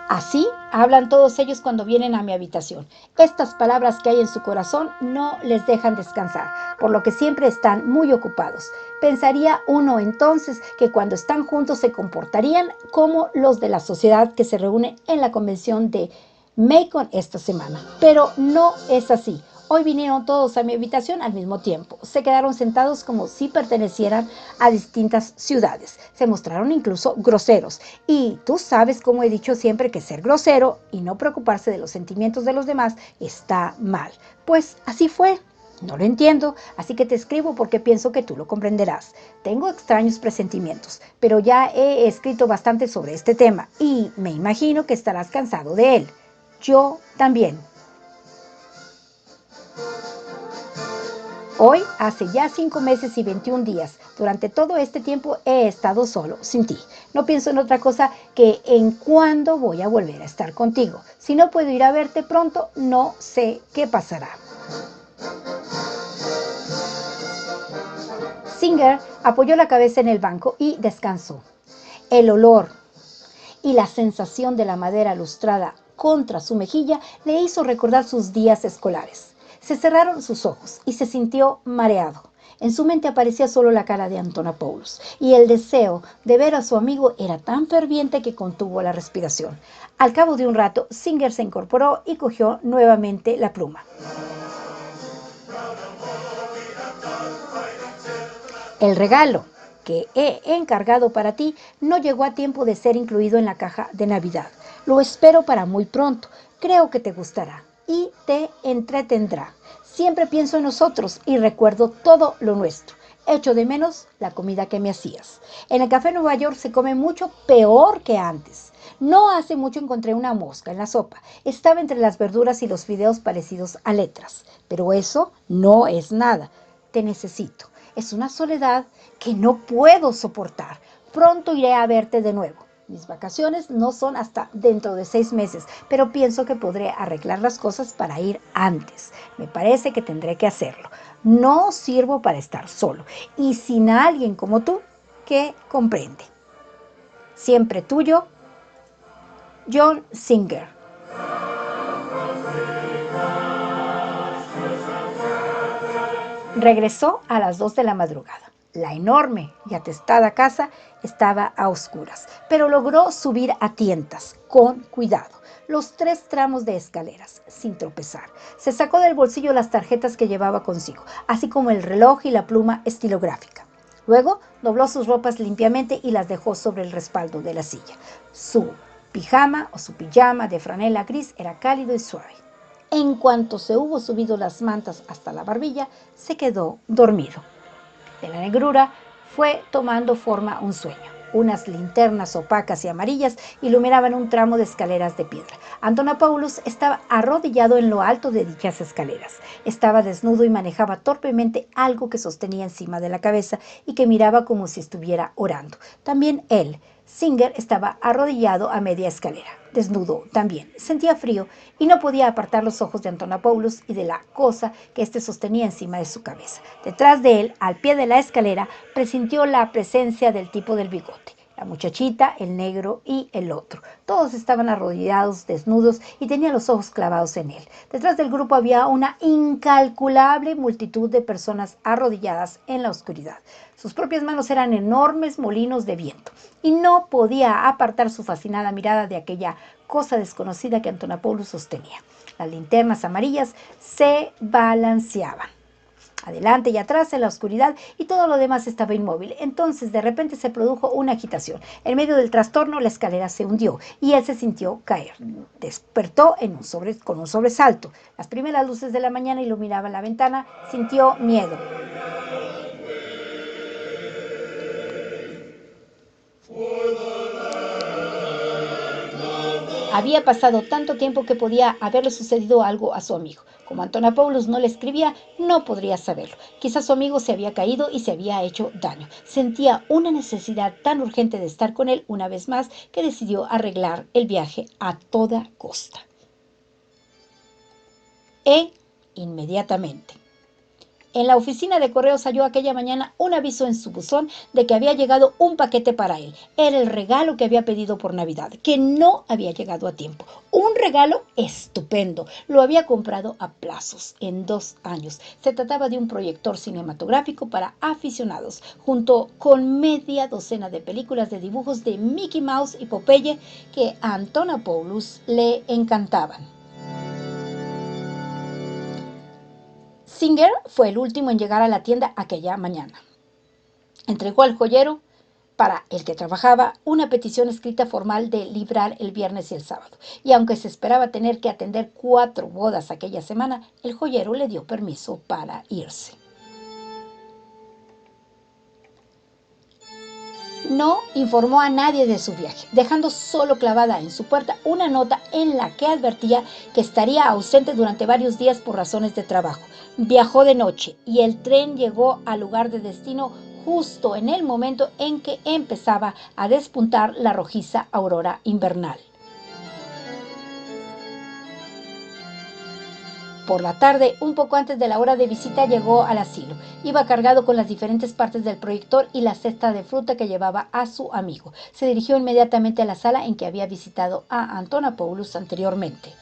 Así hablan todos ellos cuando vienen a mi habitación. Estas palabras que hay en su corazón no les dejan descansar, por lo que siempre están muy ocupados. Pensaría uno entonces que cuando están juntos se comportarían como los de la sociedad que se reúne en la convención de Macon esta semana. Pero no es así. Hoy vinieron todos a mi habitación al mismo tiempo. Se quedaron sentados como si pertenecieran a distintas ciudades. Se mostraron incluso groseros. Y tú sabes, como he dicho siempre, que ser grosero y no preocuparse de los sentimientos de los demás está mal. Pues así fue. No lo entiendo, así que te escribo porque pienso que tú lo comprenderás. Tengo extraños presentimientos, pero ya he escrito bastante sobre este tema y me imagino que estarás cansado de él. Yo también. Hoy hace ya 5 meses y 21 días. Durante todo este tiempo he estado solo, sin ti. No pienso en otra cosa que en cuándo voy a volver a estar contigo. Si no puedo ir a verte pronto, no sé qué pasará. Singer apoyó la cabeza en el banco y descansó. El olor y la sensación de la madera lustrada contra su mejilla le hizo recordar sus días escolares. Se cerraron sus ojos y se sintió mareado. En su mente aparecía solo la cara de Antonopoulos y el deseo de ver a su amigo era tan ferviente que contuvo la respiración. Al cabo de un rato, Singer se incorporó y cogió nuevamente la pluma. El regalo que he encargado para ti no llegó a tiempo de ser incluido en la caja de Navidad. Lo espero para muy pronto. Creo que te gustará y te entretendrá. Siempre pienso en nosotros y recuerdo todo lo nuestro. Echo de menos la comida que me hacías. En el café Nueva York se come mucho peor que antes. No hace mucho encontré una mosca en la sopa. Estaba entre las verduras y los fideos parecidos a letras. Pero eso no es nada. Te necesito. Es una soledad que no puedo soportar. Pronto iré a verte de nuevo. Mis vacaciones no son hasta dentro de 6 meses, pero pienso que podré arreglar las cosas para ir antes. Me parece que tendré que hacerlo. No sirvo para estar solo y sin alguien como tú que comprende. Siempre tuyo, John Singer. Regresó a las 2 de la madrugada. La enorme y atestada casa estaba a oscuras, pero logró subir a tientas, con cuidado, los 3 tramos de escaleras, sin tropezar. Se sacó del bolsillo las tarjetas que llevaba consigo, así como el reloj y la pluma estilográfica. Luego dobló sus ropas limpiamente y las dejó sobre el respaldo de la silla. Su pijama o su pijama de franela gris era cálido y suave. En cuanto se hubo subido las mantas hasta la barbilla, se quedó dormido. De la negrura fue tomando forma un sueño. Unas linternas opacas y amarillas iluminaban un tramo de escaleras de piedra. Antonopoulos estaba arrodillado en lo alto de dichas escaleras. Estaba desnudo y manejaba torpemente algo que sostenía encima de la cabeza y que miraba como si estuviera orando. También él, Singer, estaba arrodillado a media escalera, desnudo también. Sentía frío y no podía apartar los ojos de Antonopoulos y de la cosa que éste sostenía encima de su cabeza. Detrás de él, al pie de la escalera, presintió la presencia del tipo del bigote. La muchachita, el negro y el otro. Todos estaban arrodillados, desnudos y tenían los ojos clavados en él. Detrás del grupo había una incalculable multitud de personas arrodilladas en la oscuridad. Sus propias manos eran enormes molinos de viento y no podía apartar su fascinada mirada de aquella cosa desconocida que Antonopoulos sostenía. Las linternas amarillas se balanceaban adelante y atrás en la oscuridad y todo lo demás estaba inmóvil. Entonces de repente se produjo una agitación. En medio del trastorno la escalera se hundió y él se sintió caer. Despertó con un sobresalto. Las primeras luces de la mañana iluminaban la ventana. Sintió miedo. Había pasado tanto tiempo que podía haberle sucedido algo a su amigo. Como Antonopoulos no le escribía, no podría saberlo. Quizás su amigo se había caído y se había hecho daño. Sentía una necesidad tan urgente de estar con él una vez más que decidió arreglar el viaje a toda costa. Inmediatamente. En la oficina de correos halló aquella mañana un aviso en su buzón de que había llegado un paquete para él. Era el regalo que había pedido por Navidad, que no había llegado a tiempo. Un regalo estupendo. Lo había comprado a plazos en 2 años. Se trataba de un proyector cinematográfico para aficionados, junto con media docena de películas de dibujos de Mickey Mouse y Popeye que a Antonopoulos le encantaban. Singer fue el último en llegar a la tienda aquella mañana. Entregó al joyero para el que trabajaba, una petición escrita formal de librar el viernes y el sábado. Y aunque se esperaba tener que atender 4 bodas aquella semana, el joyero le dio permiso para irse. No informó a nadie de su viaje, dejando solo clavada en su puerta una nota en la que advertía que estaría ausente durante varios días por razones de trabajo. Viajó de noche y el tren llegó al lugar de destino justo en el momento en que empezaba a despuntar la rojiza aurora invernal. Por la tarde, un poco antes de la hora de visita, llegó al asilo. Iba cargado con las diferentes partes del proyector y la cesta de fruta que llevaba a su amigo. Se dirigió inmediatamente a la sala en que había visitado a Antonopoulos anteriormente.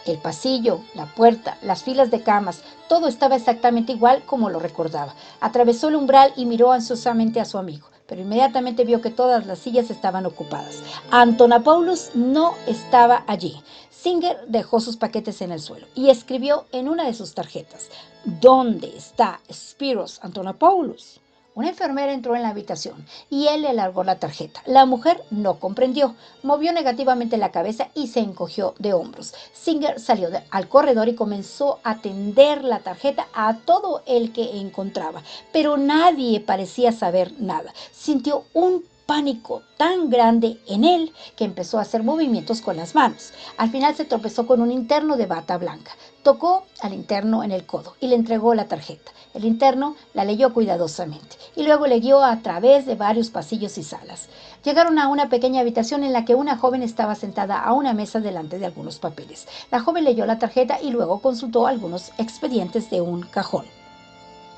El pasillo, la puerta, las filas de camas, todo estaba exactamente igual como lo recordaba. Atravesó el umbral y miró ansiosamente a su amigo, pero inmediatamente vio que todas las sillas estaban ocupadas. Antonopoulos no estaba allí. Singer dejó sus paquetes en el suelo y escribió en una de sus tarjetas: ¿Dónde está Spiros Antonopoulos? Una enfermera entró en la habitación y él le alargó la tarjeta. La mujer no comprendió, movió negativamente la cabeza y se encogió de hombros. Singer salió al corredor y comenzó a tender la tarjeta a todo el que encontraba, pero nadie parecía saber nada. Sintió un pánico tan grande en él que empezó a hacer movimientos con las manos. Al final se tropezó con un interno de bata blanca. Tocó al interno en el codo y le entregó la tarjeta. El interno la leyó cuidadosamente y luego le guió a través de varios pasillos y salas. Llegaron a una pequeña habitación en la que una joven estaba sentada a una mesa delante de algunos papeles. La joven leyó la tarjeta y luego consultó algunos expedientes de un cajón.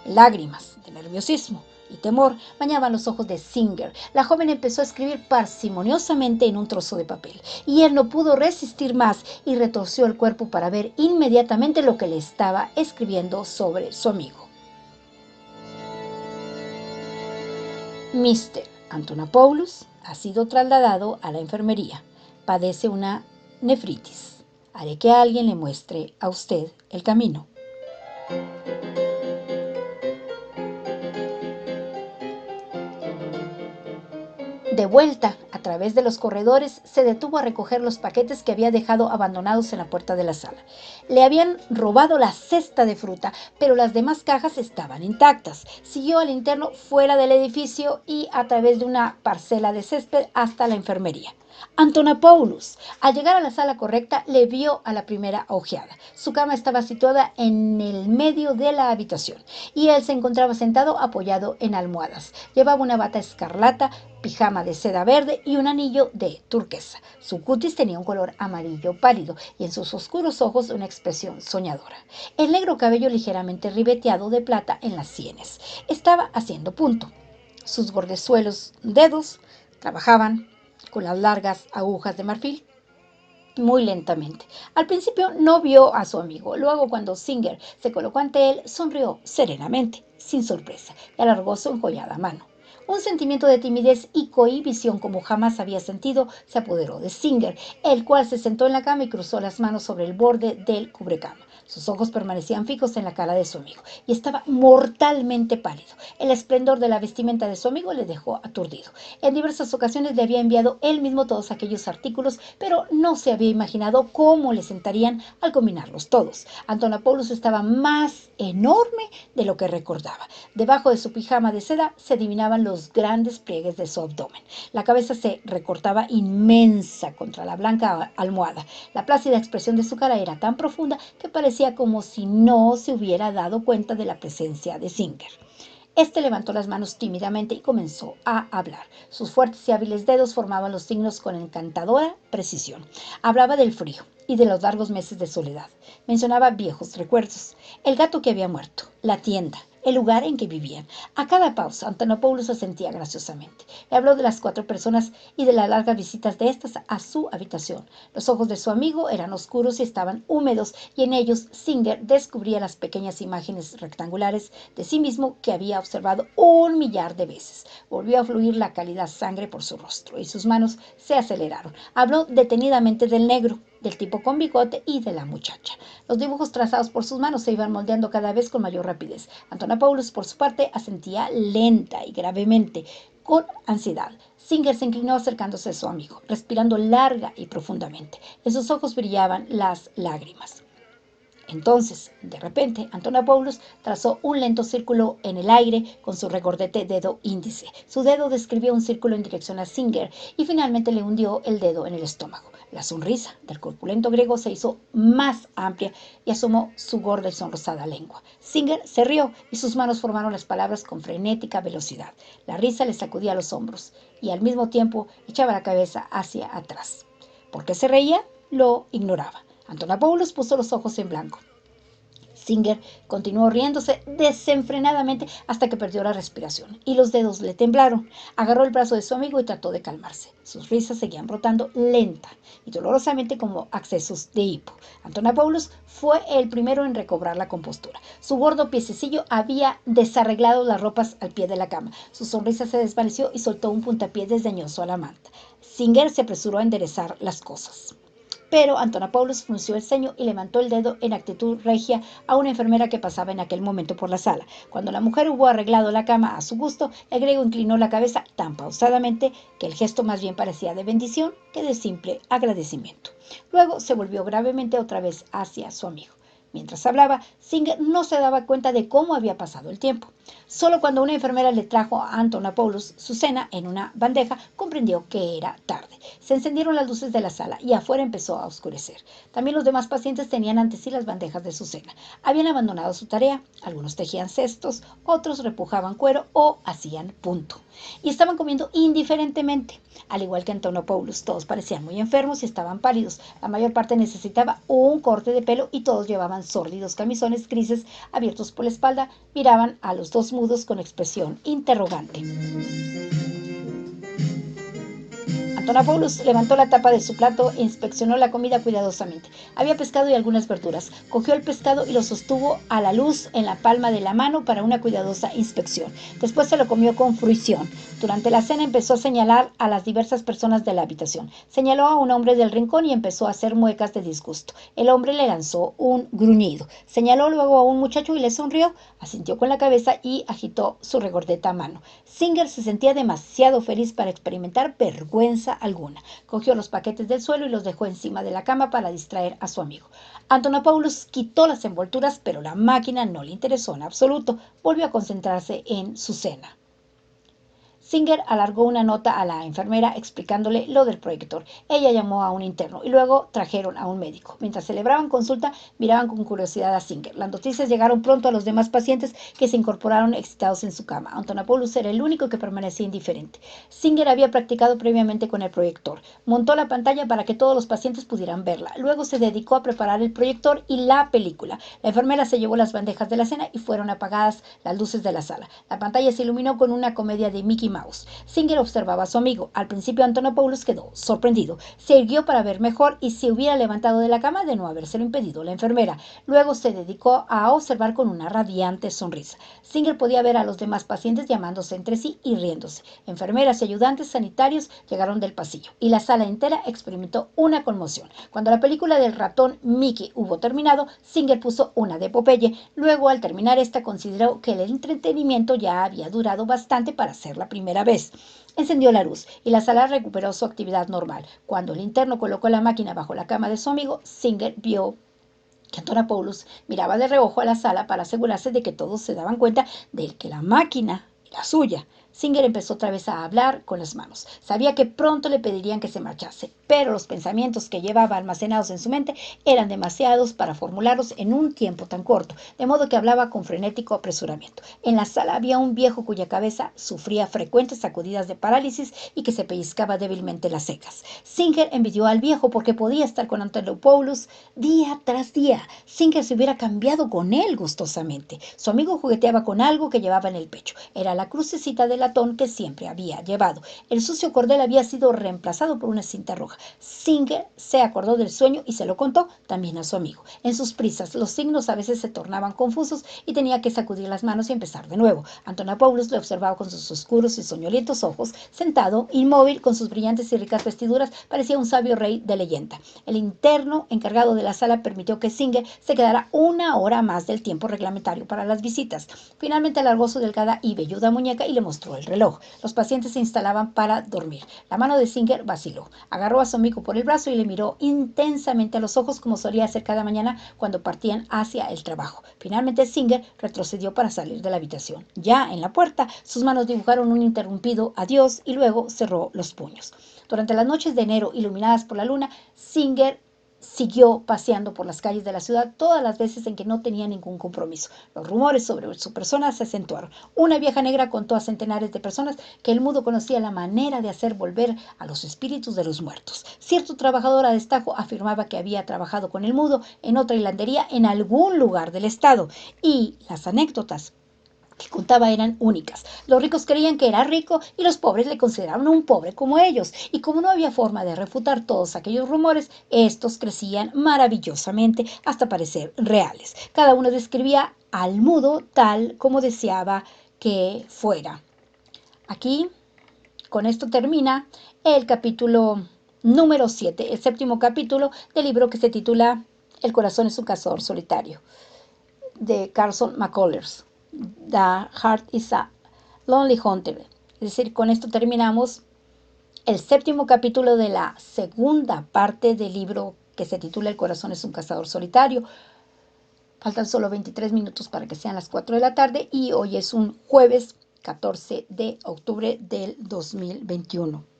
Lágrimas de nerviosismo y temor bañaban los ojos de Singer. La joven empezó a escribir parsimoniosamente en un trozo de papel, y él no pudo resistir más y retorció el cuerpo para ver inmediatamente lo que le estaba escribiendo sobre su amigo. Mr. Antonopoulos ha sido trasladado a la enfermería. Padece una nefritis. Haré que alguien le muestre a usted el camino. De vuelta a través de los corredores, se detuvo a recoger los paquetes que había dejado abandonados en la puerta de la sala. Le habían robado la cesta de fruta, pero las demás cajas estaban intactas. Siguió al interno fuera del edificio y a través de una parcela de césped hasta la enfermería. Antonopoulos, al llegar a la sala correcta, le vio a la primera ojeada. Su cama estaba situada en el medio de la habitación y él se encontraba sentado apoyado en almohadas. Llevaba una bata escarlata, pijama de seda verde y un anillo de turquesa. Su cutis tenía un color amarillo pálido y en sus oscuros ojos una expresión soñadora. El negro cabello ligeramente ribeteado de plata en las sienes. Estaba haciendo punto. Sus gordezuelos dedos trabajaban con las largas agujas de marfil muy lentamente. Al principio no vio a su amigo. Luego, cuando Singer se colocó ante él, sonrió serenamente, sin sorpresa, y alargó su enjollada mano. Un sentimiento de timidez y cohibición como jamás había sentido se apoderó de Singer, el cual se sentó en la cama y cruzó las manos sobre el borde del cubrecama. Sus ojos permanecían fijos en la cara de su amigo y estaba mortalmente pálido. El esplendor de la vestimenta de su amigo le dejó aturdido. En diversas ocasiones le había enviado él mismo todos aquellos artículos, pero no se había imaginado cómo le sentarían al combinarlos todos. Antonopoulos estaba más enorme de lo que recordaba. Debajo de su pijama de seda se adivinaban los grandes pliegues de su abdomen. La cabeza se recortaba inmensa contra la blanca almohada. La plácida expresión de su cara era tan profunda que parecía como si no se hubiera dado cuenta de la presencia de Singer. Este levantó las manos tímidamente y comenzó a hablar. Sus fuertes y hábiles dedos formaban los signos con encantadora precisión. Hablaba del frío y de los largos meses de soledad. Mencionaba viejos recuerdos, el gato que había muerto, la tienda, el lugar en que vivían. A cada pausa, Antonopoulos se sentía graciosamente. Le habló de las 4 personas y de las largas visitas de estas a su habitación. Los ojos de su amigo eran oscuros y estaban húmedos, y en ellos Singer descubría las pequeñas imágenes rectangulares de sí mismo que había observado 1.000.000 de veces. Volvió a fluir la cálida sangre por su rostro y sus manos se aceleraron. Habló detenidamente del negro, del tipo con bigote y de la muchacha. Los dibujos trazados por sus manos se iban moldeando cada vez con mayor rapidez. Antonopoulos, por su parte, asentía lenta y gravemente, con ansiedad. Singer se inclinó acercándose a su amigo, respirando larga y profundamente. En sus ojos brillaban las lágrimas. Entonces, de repente, Antonopoulos trazó un lento círculo en el aire con su regordete dedo índice. Su dedo describió un círculo en dirección a Singer y finalmente le hundió el dedo en el estómago. La sonrisa del corpulento griego se hizo más amplia y asomó su gorda y sonrosada lengua. Singer se rió y sus manos formaron las palabras con frenética velocidad. La risa le sacudía los hombros y al mismo tiempo echaba la cabeza hacia atrás. ¿Por qué se reía? Lo ignoraba. Antonopoulos puso los ojos en blanco. Singer continuó riéndose desenfrenadamente hasta que perdió la respiración y los dedos le temblaron. Agarró el brazo de su amigo y trató de calmarse. Sus risas seguían brotando lenta y dolorosamente como accesos de hipo. Antonopoulos fue el primero en recobrar la compostura. Su gordo piececillo había desarreglado las ropas al pie de la cama. Su sonrisa se desvaneció y soltó un puntapié desdeñoso a la manta. Singer se apresuró a enderezar las cosas. Pero Antonopoulos frunció el ceño y levantó el dedo en actitud regia a una enfermera que pasaba en aquel momento por la sala. Cuando la mujer hubo arreglado la cama a su gusto, el griego inclinó la cabeza tan pausadamente que el gesto más bien parecía de bendición que de simple agradecimiento. Luego se volvió gravemente otra vez hacia su amigo. Mientras hablaba, Singer no se daba cuenta de cómo había pasado el tiempo. Solo cuando una enfermera le trajo a Antonopoulos su cena en una bandeja, comprendió que era tarde. Se encendieron las luces de la sala y afuera empezó a oscurecer. También los demás pacientes tenían ante sí las bandejas de su cena. Habían abandonado su tarea. Algunos tejían cestos, otros repujaban cuero o hacían punto. Y estaban comiendo indiferentemente. Al igual que Antonopoulos, todos parecían muy enfermos y estaban pálidos. La mayor parte necesitaba un corte de pelo y todos llevaban sórdidos camisones grises abiertos por la espalda. Miraban a los dos mudos con expresión interrogante. Antonopoulos levantó la tapa de su plato e inspeccionó la comida cuidadosamente. Había pescado y algunas verduras. Cogió el pescado y lo sostuvo a la luz en la palma de la mano para una cuidadosa inspección. Después se lo comió con fruición. Durante la cena empezó a señalar a las diversas personas de la habitación. Señaló a un hombre del rincón y empezó a hacer muecas de disgusto. El hombre le lanzó un gruñido. Señaló luego a un muchacho y le sonrió. Asintió con la cabeza y agitó su regordeta mano. Singer se sentía demasiado feliz para experimentar vergüenza alguna. Cogió los paquetes del suelo y los dejó encima de la cama para distraer a su amigo. Antonopoulos quitó las envolturas, pero la máquina no le interesó en absoluto. Volvió a concentrarse en su cena. Singer alargó una nota a la enfermera explicándole lo del proyector. Ella llamó a un interno y luego trajeron a un médico. Mientras celebraban consulta, miraban con curiosidad a Singer. Las noticias llegaron pronto a los demás pacientes que se incorporaron excitados en su cama. Antonopoulos era el único que permanecía indiferente. Singer había practicado previamente con el proyector. Montó la pantalla para que todos los pacientes pudieran verla. Luego se dedicó a preparar el proyector y la película. La enfermera se llevó las bandejas de la cena y fueron apagadas las luces de la sala. La pantalla se iluminó con una comedia de Mickey Mouse. Singer observaba a su amigo. Al principio Antonopoulos quedó sorprendido. Se irguió para ver mejor y se hubiera levantado de la cama de no habérselo impedido la enfermera. Luego se dedicó a observar con una radiante sonrisa. Singer podía ver a los demás pacientes llamándose entre sí y riéndose. Enfermeras y ayudantes sanitarios llegaron del pasillo y la sala entera experimentó una conmoción. Cuando la película del ratón Mickey hubo terminado, Singer puso una de Popeye. Luego, al terminar esta, consideró que el entretenimiento ya había durado bastante para ser la primera vez. Encendió la luz y la sala recuperó su actividad normal. Cuando el interno colocó la máquina bajo la cama de su amigo, Singer vio que Antonopoulos miraba de reojo a la sala para asegurarse de que todos se daban cuenta de que la máquina era suya. Singer empezó otra vez a hablar con las manos. Sabía que pronto le pedirían que se marchase, pero los pensamientos que llevaba almacenados en su mente eran demasiados para formularlos en un tiempo tan corto, de modo que hablaba con frenético apresuramiento. En la sala había un viejo cuya cabeza sufría frecuentes sacudidas de parálisis y que se pellizcaba débilmente las cejas. Singer envidió al viejo porque podía estar con Antonopoulos día tras día. Singer se hubiera cambiado con él gustosamente. Su amigo jugueteaba con algo que llevaba en el pecho. Era la la crucecita de latón que siempre había llevado. El sucio cordel había sido reemplazado por una cinta roja. Singer se acordó del sueño y se lo contó también a su amigo. En sus prisas, los signos a veces se tornaban confusos y tenía que sacudir las manos y empezar de nuevo. Antonopoulos le observaba con sus oscuros y soñolientos ojos, sentado, inmóvil, con sus brillantes y ricas vestiduras, parecía un sabio rey de leyenda. El interno encargado de la sala permitió que Singer se quedara una hora más del tiempo reglamentario para las visitas. Finalmente alargó su delgada y velluda muñeca y le mostró el reloj. Los pacientes se instalaban para dormir. La mano de Singer vaciló. Agarró a su amigo por el brazo y le miró intensamente a los ojos como solía hacer cada mañana cuando partían hacia el trabajo. Finalmente Singer retrocedió para salir de la habitación. Ya en la puerta, sus manos dibujaron un interrumpido adiós y luego cerró los puños. Durante las noches de enero, iluminadas por la luna, Singer siguió paseando por las calles de la ciudad todas las veces en que no tenía ningún compromiso. Los rumores sobre su persona se acentuaron. Una vieja negra contó a centenares de personas que el mudo conocía la manera de hacer volver a los espíritus de los muertos. Cierto trabajador a destajo afirmaba que había trabajado con el mudo en otra hilandería en algún lugar del estado, y las anécdotas que contaba eran únicas. Los ricos creían que era rico y los pobres le consideraban un pobre como ellos. Y como no había forma de refutar todos aquellos rumores, estos crecían maravillosamente hasta parecer reales. Cada uno describía al mudo tal como deseaba que fuera. Aquí, con esto termina el capítulo número 7, el séptimo capítulo del libro que se titula El corazón es un cazador solitario, de Carson McCullers. The Heart is a Lonely Hunter. Es decir, con esto terminamos el séptimo capítulo de la segunda parte del libro que se titula El corazón es un cazador solitario. Faltan solo 23 minutos para que sean las 4 de la tarde y hoy es un jueves 14 de octubre del 2021.